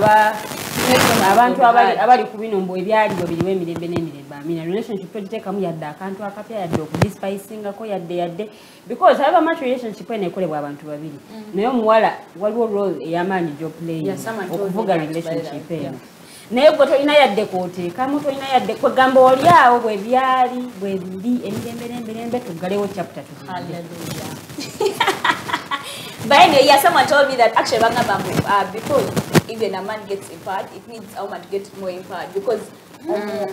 abantu abali kubino mbo ebyali bibiriwe emirembe n'emirembe amina relationship togiteekamu yadde akantu akapya yadde okudispicingako yadde because however much relationship eneekolebwa abantu babiri naye omuwala waliwo role ey'amaanyi gy'oplaying okuvuga relationship eno naye gwe tolina yadde kooteekamu tolina yadde kwegamba oli awo bwe byali bwe biri emirembe tuggalewo chapter 2. Hallelujah. But anyway, yeah, someone told me that actually because even a man gets empowered, it means a woman gets more empowered because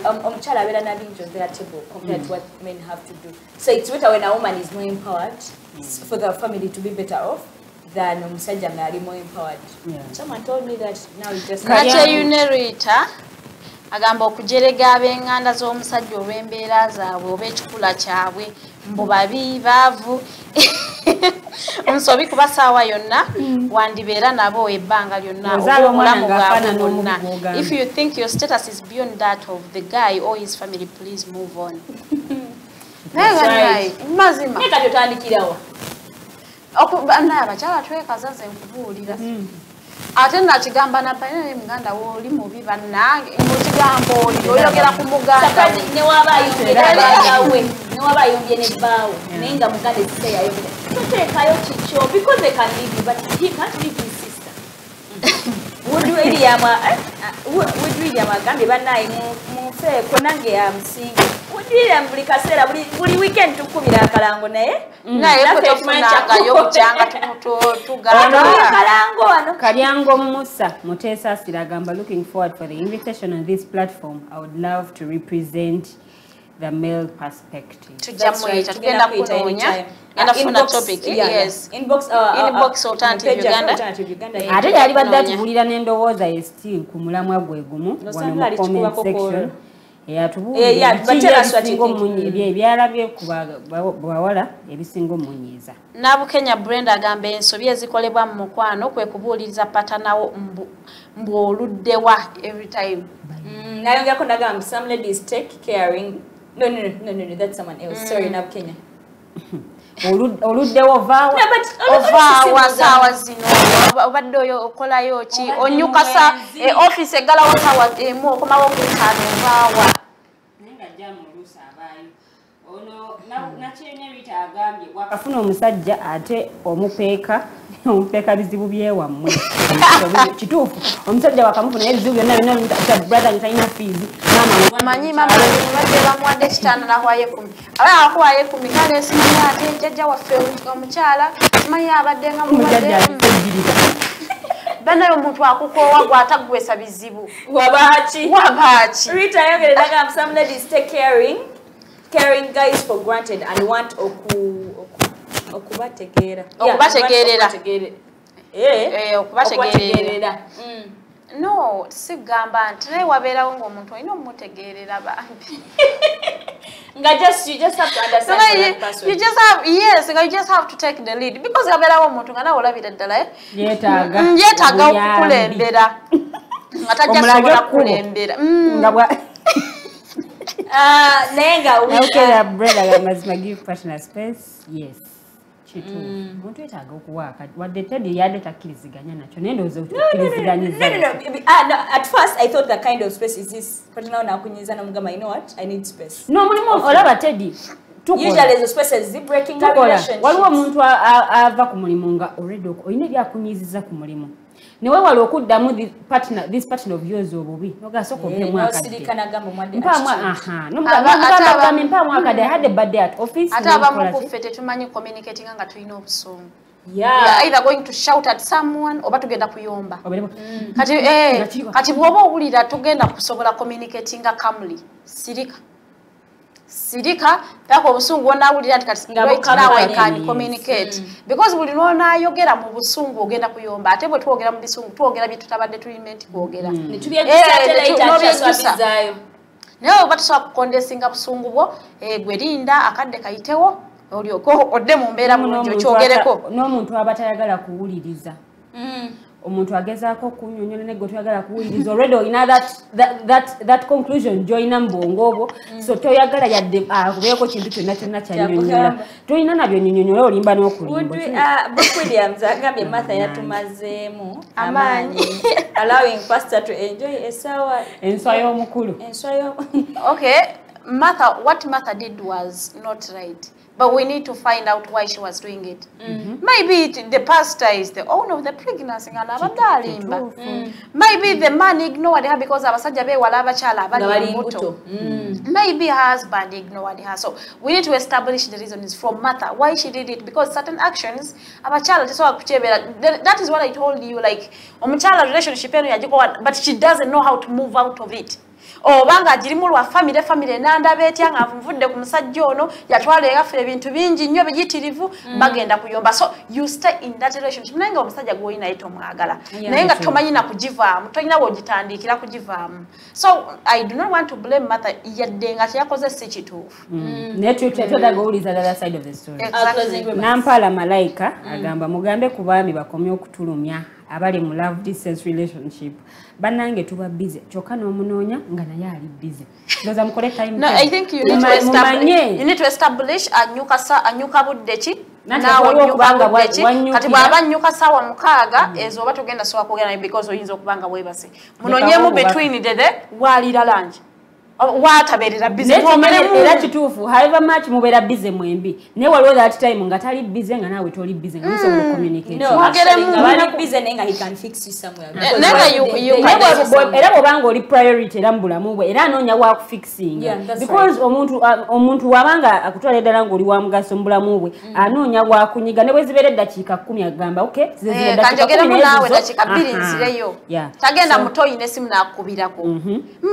omukyala abeera nabingi on their table compared to what men have to do. So it's better when a woman is more empowered for the family to be better off than omusajja nga ali more empowered. Yeah. Someone told me that now it's just Nache Unerita agamba okujerega ab'enganda z'omusajja olw'embeera zaabwe oba ekikula kyabwe mbu babi baavu omusobi kuba saawa yonna wandibeera nabo ebbanga lyonna obulamu bwabwe bwonna. If you think your status is beyond that of the guy or his family, please move on. Mazima kati otandikirawa naye abakyala twekazaze nkubuulira ate nakigamba nabaye muganda woli mubi bannange mukigambo oli oyogera ku muganda newaba ayombye nebbaawe naye nga muganda ekiseyayogera toteekayo kikyo because they can leave you but he can't leave his sister. Wood William agambye bannaye munfeeko nange yamusinga Wood William buli kaseera buli weekend tukubira akalango naye nayefunaagayo bukyanga kalango wano Kalyango Musa Mutesa Asira agamba looking forward for the invitation on this platform. I would love to represent the male perspective. Tugenda kunoonya nafuna topic yes inbox alternative Uganda ate yali badde atubulira n'endowooza ye still ku mulamwa gwe gumu wano mu comment section ebyalabye ku bawala ebisinga omunyiiza. Nabukenya Brenda agamba ensobi ezikolebwa mu mukwano kwe kubuuliriza patanawo mbu oluddewa every time. Nayongerako nagamba some ladies take caring. No, that's someone else. Sorry, Nabukenya. Oluddewo vaawa saawa zino obadde oyo okolayo ki onyukasa office eggalawo saawa emu okomawo ku ttaano vaawa naye nga jja mu luusi abaayo ono na chene Rita agambye wakafuna omusajja ate omupeeka bizibu byewammwe kituufu omusajja wakamufuna ebizibu byonna brother ntalina fees manyi mama badde bamuwadde kitanda nakuwayo 10 abala akuwayo 10 kale simanyi ate jjajja waffe omukyala simanyi abadde nga mubadde banayo omuntu akukoowa gw'atagwesa bizibu Wabachi. Rita yogereraga some ladies take caring guys for granted and want okubategeera. Okubategeerera. No, sigamba nti naye wabeerawo ng'omuntu olina omutegeerera bambi. You just have to understand that person. You just have to take the lead because gabeerawo omuntu nga nawe olabira ddala yeetaaga okukulembera nga tajja sobola kulembera naye nga brother mazima give partner space yes kitu omuntu yeetaaga okuwaaka wadde Teddy yadde takkiriziganya nakyo naye ndowooza okukkiriziganyizza at first I thought the kind of space is this but now nakunyiza namugamba you know what I need space no mulimu olaba Teddy usually the spaces is breaking up relationship waliwo omuntu ava ku mulimu nga already oyina byakunyiziza ku mulimu newe wali okuddamu this partner of yours obubi nogasoko I had a bad day at office ate abamu kuffe tetumanyi communicating nga tulina obusungu either going to shout at someone oba tugenda kuyomba kati bw'oba owulira tugenda kusobola communicating calmly sirika paka obusungu wonawulira nti kati right now I can communicate because buli lw'onaayogera mu busungu ogenda kuyomba ate bwe twogera mu bisungu twogera bye tutabadde tulimenti kwogera naye oba tusobola kukondensinga busungu bwo gwerinda akadde kayitewo olyoko odde mu mbeera bulungi okyogereko n'omuntu aba tayagala kuwuliriza omuntu agezaako kunyonyola ne gotwagala kuwuliriza already olina that conclusion joina mbongo obwo so toyagala yadde kubeeko kintu kyonna kyanyonyola tolina nabyo nyonyola olimba n'okulimba Williams agambye Martha yatumazeemu amaanyi allowing pastor to enjoy enswa y'omukulu okay what Martha did was not right. But we need to find out why she was doing it. Maybe the pastor is the owner of the pregnancy. Maybe the man ignored her because abasajja bewala abakyala abali muto. Maybe her husband ignored her. So we need to establish the reasons from Martha why she did it because certain actions abakyala tesobola kukyebera. That is what I told you, like omukyala relationship eno yagikowa but she doesn't know how to move out of it. Obanga jirimu lwa family nanda betya nga nvudde ku musajja ono yatwala yaffe ebintu bingi nnyo bijitirivu bagenda kuyomba so you stay in that relationship nange omusajja gwo ina ito mwagala nenga tomanyi na kujivaamu tolina wogitandikira kujivaamu so I do not want to blame Martha yadde nga yakoze si kituufu netutaga uliza the other side of the story nampala malaika agamba mugambe ku baami bakomye okutulumya abali mu love distance relationship banange tuba busy kyokka n'omunoonya nga naye ali busy ndoza mukole time no I think you need to establish anyuka budde ki nawe nyuka budde ki kati bwaba nyuka sawa mukaaga ezo oba tugenda sowa kugenda because oyinza okubanga webase munoonyemu between the walira lanji wataberera busy era kituufu however much mubeera busy mwembi naye waliwo that time nga tali busy nga nawe toli busy nga musobola communicate he can fix you somewhere era bw'obanga oli priority era mu bulamu bwe era anoonya wa kufixing because omuntu wabanga akutwala eddala ng'oli wa mugaso mu bulamu bwe anoonya wa kunyiga ne bwe zibeera eddakiika 10 agamba okay kanjogeremu naawe dakiika 2 nzireyo tagenda muto oyina essimu n'akukubirako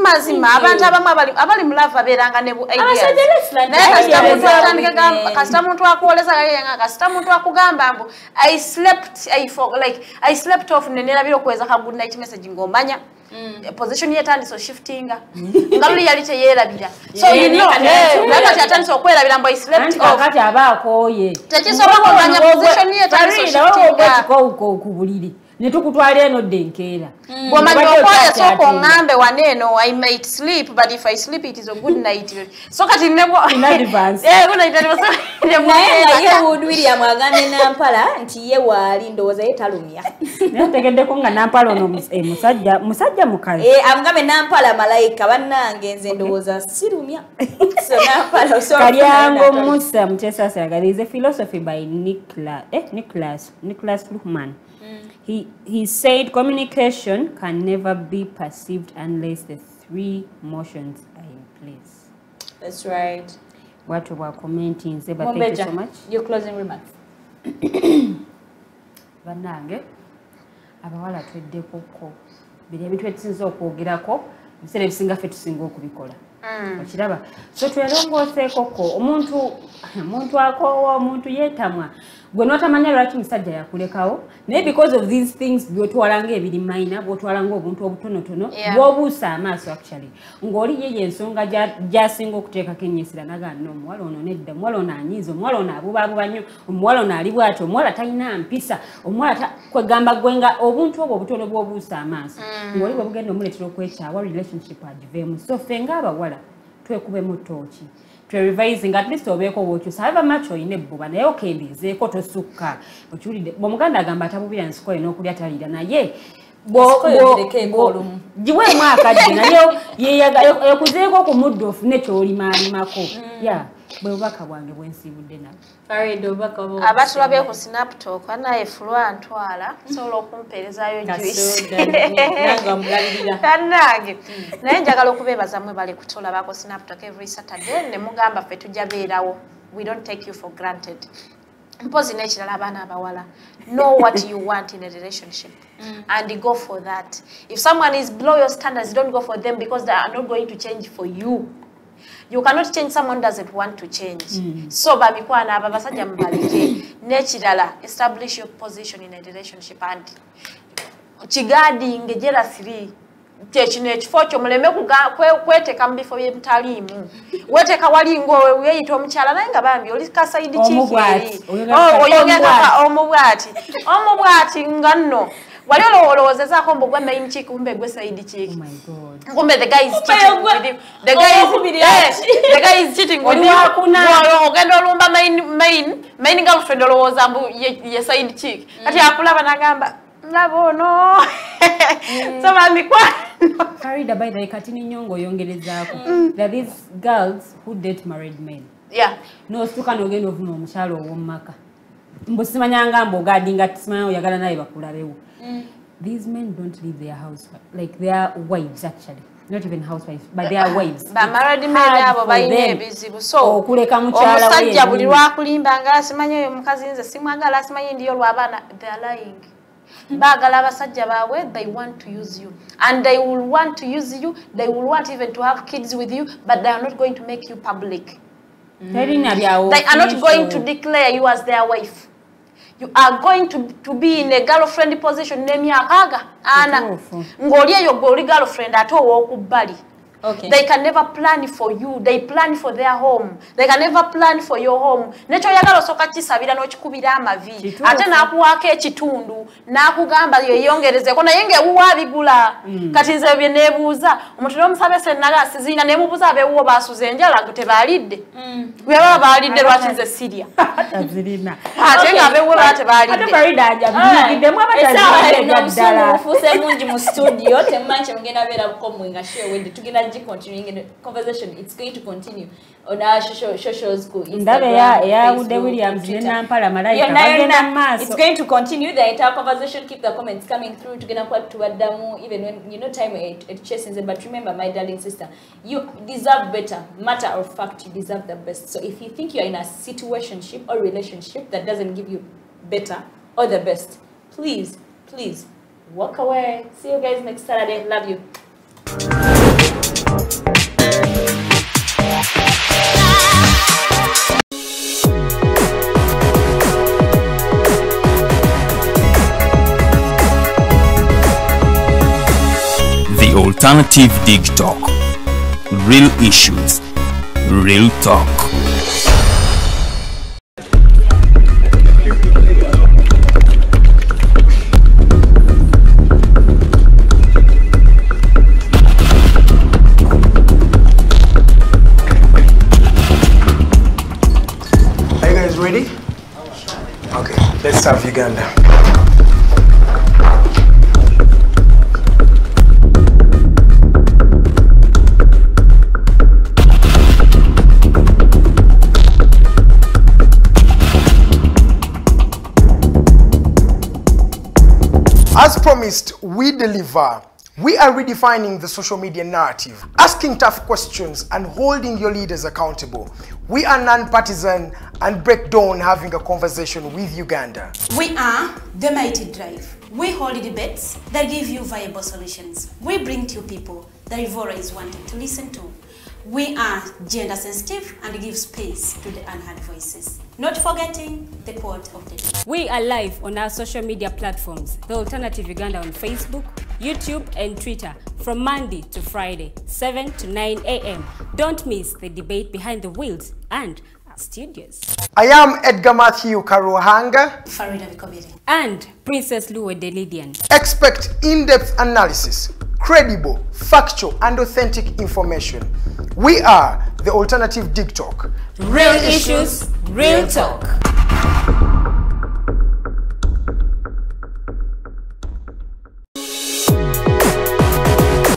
mazima abantu abamu abali mulava abeeranga ne bu kasita muntu akuwoleza gayenga kasita muntu akugamba mbu I slept off nenerabira okuweza ka good night message ng'omanya position yetandise shiftinga ngaluli yali teyerabira so you know nakati atandise okwerabira mbu I slept off kati abaakooye tekisobola kumanya position yetandise shiftinga kubuliri ne tukutwala eno denkeera bwomanyi okwoyo sooka oŋŋambe waneeno I might sleep but if I sleep it is a good night so kati naye Wood William agambye Nampala nti ye waali ndowooza ye talumya naye otegeddeko nga Nampala ono musajja mukazi amugambe Nampala malayika bannange nze ndowooza sirumya Kalyango Musa Mutesasa there is a philosophy by Nicholas Luhmann. He said communication can never be perceived unless the three motions are in place. That's right. What were commenting? Zeba, thank you so much. Your closing remarks. Banange abawala tweddekoko biri ebintu ebisinza okwogerako biseera ebisinga ffe tusinga okubikola. Okiraba so twelongooseekoko omuntu akoowa omuntu yeetamwa gwe n'otamanya lwaki musajja yakulekawo naye because of these things byotwalanga ebiri mayina bwotwalanga obuntu obutonotono bw'obuusa amaaso actually ng'oli ye ensonga gy'asinga okuteekako ennyesera nagano omuwala ono nedda omuwala ono anyiiza omuwala ono abubaabuba nnyo omuwala ono ali bw'ati omuwala talina mpisa omuwala kwegamba gwe nga obuntu obwo obutono bw'obuusa amaaso ng'oli bwe bugenda omuleetera okwekyawa relationship agiveemu so ffe ng'abawala twekubemu tooki revising at least obeeko bw'okyusa however much oyina ebbuba naye okendeezeeko tosukka okiwulidde bw'omuganda agamba atabubira nsiko olina okulya taliira naye giweemu akadde naye okuzeeko okumudda ofune ky'olimaalimako bwe bubaka bwange bwensiibudde nabo abatulabe ku snaptok anaye fulwa ntwala sobola okumpeerezaayo juice kannange naye njagala okubeebaza mwe bali kutulabako snaptok every Saturday ne mugamba ffe tujja beerawo we don't take you for granted mpozi n'ekirala abaana abawala know what you want in a relationship and go for that if someone is below your standards don't go for them because they are not going to change for you. You cannot change someone who doesn't want to change. So babikwana aba basajja mubalike n'ekirala establish your position in a relationship and kigadinge jealousy kino ekifo kyo muleme kweteeka mu bifo by'emutaliimu weteeka wali ngowe weyita omukyala naye nga bambi oli ka side chief oyogera omubwati nga nno wali olowoozezaako mbu gwe main chick kumbe gwe side chick kumbe the guy is cheating with you the guy is cheating with you ogenda olumba main girlfriend olowooza mbu ye side chick kati akulaba nagamba labono sama mikwano Farida by the katini nyongo yongerezaako that these girls who date married men no stuka nogenda ovuna omukyalo ow'omumaka mbusimanyanga mbu ogadinga tisimanya oyagala naye bakulabewo these men don't leave their house like their wives actually not even housewives but their wives ba married men abo bayina ebizibu so okuleka mukyala we omusajja buli lwakulimba nga asimanya oyo mukazi nze simwagala asimanya ndiyo lw'abaana they are lying bagala abasajja baabwe they want to use you and they will want to use you they will want even to have kids with you but they are not going to make you public they are not going to declare you as their wife. You are going to be in a girlfriend position nemyaka ana ngoli eyo goli girlfriend ate ow'okubbali. They can never plan for you. They plan for their home. They can never plan for your home. Necho yagala osoka kisabira n'okikubira amavi. Ate nakuwako ekitundu nakugamba yeyongerezeko naye ng'ewuwa abigula. Kati nze bye neebuuza omuntu n'omusabe sennaga sizina neemubuuza abewuwo baasuza enjala ngo tebaalidde. Bwe baba baalidde lwaki nze sirya. Zirina. Ate ng'abewuwo baba tebaalidde. Ate Farida ajabiddemu abatazirina ddala. Ofuse mungi mu studio temumanyi mugenda beera bukomwe nga Luwedde tugenda continuing in the conversation. It's going to continue on our social school. Wood Williams it's going to continue the entire conversation. Keep the comments coming through to Adamu, even when you know time it chases it. But remember, my darling sister, you deserve better. Matter of fact, you deserve the best. So if you think you're in a situationship or relationship that doesn't give you better or the best, please walk away. See you guys next Saturday. Love you. The Alternative Dig Talk. Real issues, real talk. Let's have Uganda. As promised, we deliver. We are redefining the social media narrative, asking tough questions and holding your leaders accountable. We are non-partisan and break down having a conversation with Uganda. We are the Mighty Drive. We hold debates that give you viable solutions. We bring to you people that Ivora is wanting to listen to. We are gender sensitive and give space to the unheard voices. Not forgetting the quote of the day. We are live on our social media platforms, The Alternative Uganda on Facebook, YouTube and Twitter from Monday to Friday, 7 to 9 a.m. Don't miss the debate behind the wheels and our studios. I am Edgar Matthew Karuhanga. Farida Bikobere. And Princess Luwedde Lilian. Expect in-depth analysis, credible, factual and authentic information. We are the Alternative Dig Talk. Real issues, real talk.